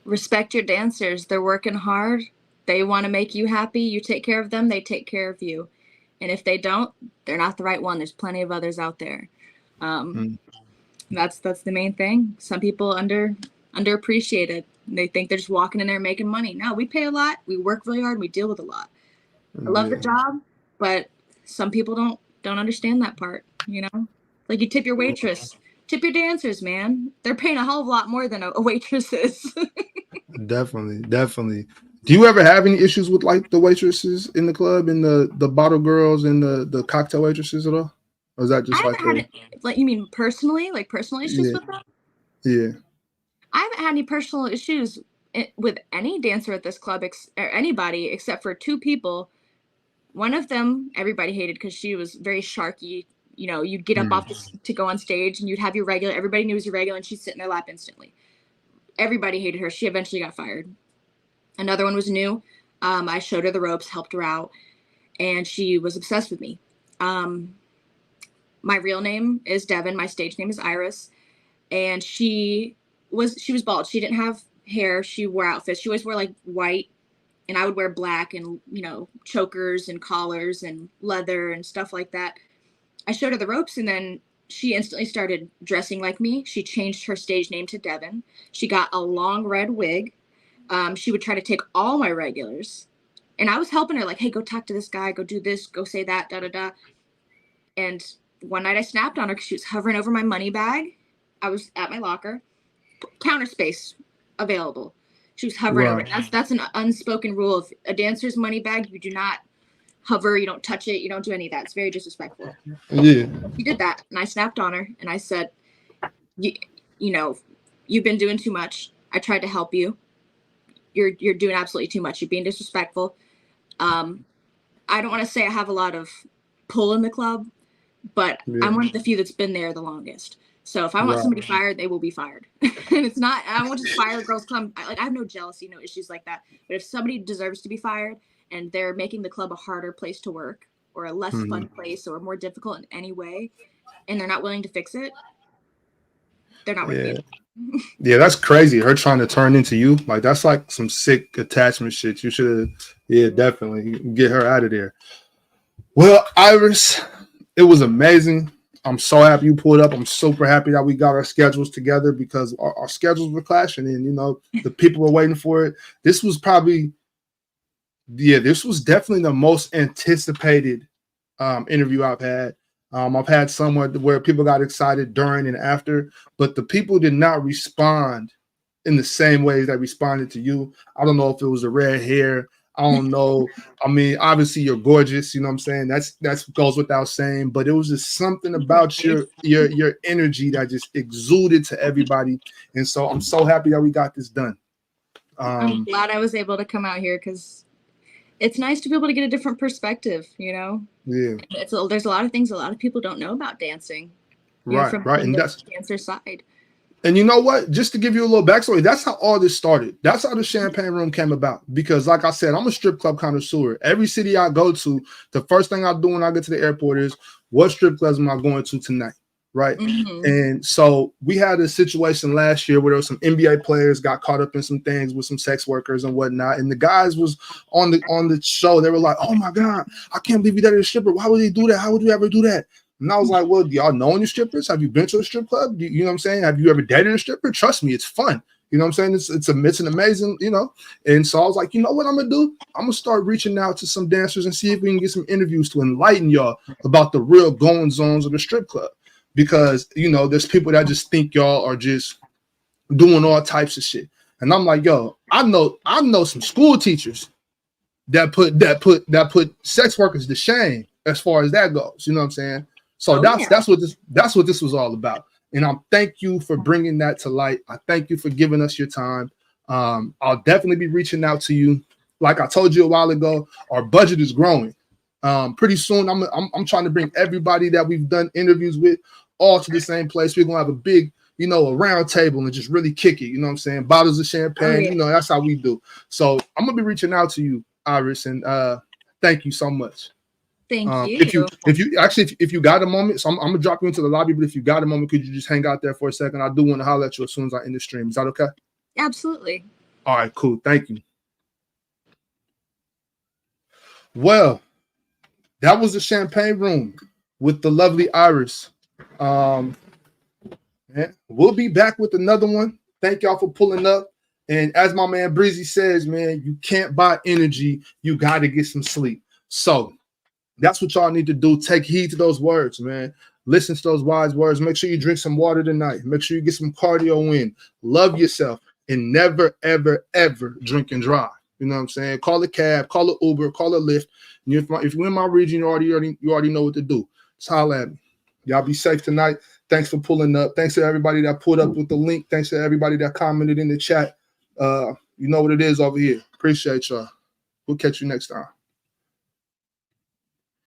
Respect your dancers. They're working hard. They want to make you happy. You take care of them. They take care of you. And if they don't, they're not the right one. There's plenty of others out there. That's the main thing. Some people underappreciate it. They think they're just walking in there making money. No, we pay a lot. We work really hard. And we deal with a lot. I love the job, but some people don't understand that part. Like you tip your waitress, tip your dancers, man. They're paying a hell of a lot more than a waitress is. Definitely. Do you ever have any issues with like the waitresses in the club and the bottle girls and the cocktail waitresses at all? Or is that just like you mean personally, like personal issues with them? Yeah. I haven't had any personal issues with any dancer at this club or anybody except for 2 people. One of them, everybody hated because she was very sharky. You'd get up to go on stage and you'd have your regular. Everybody knew it was your regular and she'd sit in their lap instantly. Everybody hated her. She eventually got fired. Another one was new. I showed her the ropes, helped her out, and she was obsessed with me. My real name is Devin. My stage name is Iris. And she was bald. She didn't have hair. She wore outfits. She always wore like white, and I would wear black and, chokers and collars and leather and stuff like that. I showed her the ropes, and then she instantly started dressing like me. She changed her stage name to Devin. She got a long red wig. She would try to take all my regulars, and I was helping her like, hey, go talk to this guy, go do this, go say that, da-da-da. And one night I snapped on her because she was hovering over my money bag. I was at my locker, counter space available. She was hovering over it. That's an unspoken rule. If a dancer's money bag, you do not hover, you don't touch it, you don't do any of that. It's very disrespectful. Yeah. She did that, and I snapped on her, and I said, you know, you've been doing too much. I tried to help you. You're doing absolutely too much. You're being disrespectful. I don't want to say I have a lot of pull in the club, but I'm one of the few that's been there the longest. So if I want somebody fired, they will be fired. And it's not, I won't just fire girls club. I have no jealousy, no issues like that. But if somebody deserves to be fired and they're making the club a harder place to work or a less fun place or more difficult in any way, and they're not willing to fix it, they're not worth it. Yeah, that's crazy. Her trying to turn into you. Like, that's like some sick attachment shit. You should have, definitely get her out of there. Well, Iris, it was amazing. I'm so happy you pulled up. I'm super happy that we got our schedules together because our schedules were clashing and, the people were waiting for it. This was definitely the most anticipated interview I've had. I've had somewhere where people got excited during and after, but the people did not respond in the same ways that responded to you. I don't know if it was the red hair. I don't know. I mean, obviously you're gorgeous, you know what I'm saying? That goes without saying, but it was just something about your energy that just exuded to everybody. And so I'm so happy that we got this done. I'm glad I was able to come out here because it's nice to be able to get a different perspective, Yeah. There's a lot of things a lot of people don't know about dancing. Right. And that's the dancer side. And you know what? Just to give you a little backstory, that's how all this started. That's how the Champagne Room came about. Because like I said, I'm a strip club connoisseur. Every city I go to, the first thing I do when I get to the airport is, what strip clubs am I going to tonight? Right. And so we had a situation last year where there was some NBA players got caught up in some things with some sex workers and whatnot. And the guys was on the show. They were like, oh my God, I can't believe you dated a stripper. Why would they do that? How would you ever do that? And I was like, well, do y'all know any strippers? Have you been to a strip club? You know what I'm saying? Have you ever dated a stripper? Trust me, it's fun. You know what I'm saying? It's an amazing, And so I was like, you know what I'm going to do? I'm going to start reaching out to some dancers and see if we can get some interviews to enlighten y'all about the real going zones of the strip club. Because, there's people that just think y'all are just doing all types of shit. And I'm like, yo, I know some school teachers that put sex workers to shame as far as that goes. You know what I'm saying? So that's what this was all about. And I thank you for bringing that to light. I thank you for giving us your time. I'll definitely be reaching out to you. Like I told you a while ago, our budget is growing. Pretty soon, I'm trying to bring everybody that we've done interviews with all to the same place. We're gonna have a big, a round table and just really kick it. You know what I'm saying? Bottles of champagne. That's how we do. So I'm gonna be reaching out to you, Iris, and thank you so much. Thank you. If you got a moment, so I'm gonna drop you into the lobby. But if you got a moment, could you just hang out there for a second? I do want to holler at you as soon as I end the stream. Is that okay? Absolutely. All right, cool. Thank you. Well, that was the Champagne Room with the lovely Iris. We'll be back with another one. Thank y'all for pulling up. And as my man Breezy says, man, you can't buy energy. You got to get some sleep. So that's what y'all need to do. Take heed to those words, man. Listen to those wise words. Make sure you drink some water tonight. Make sure you get some cardio in. Love yourself and never, ever, ever drink and drive. You know what I'm saying? Call a cab, call an Uber, call a Lyft. And if you're in my region, you already know what to do. Just holler at me. Y'all be safe tonight. Thanks for pulling up. Thanks to everybody that pulled up with the link. Thanks to everybody that commented in the chat. You know what it is over here. Appreciate y'all. We'll catch you next time.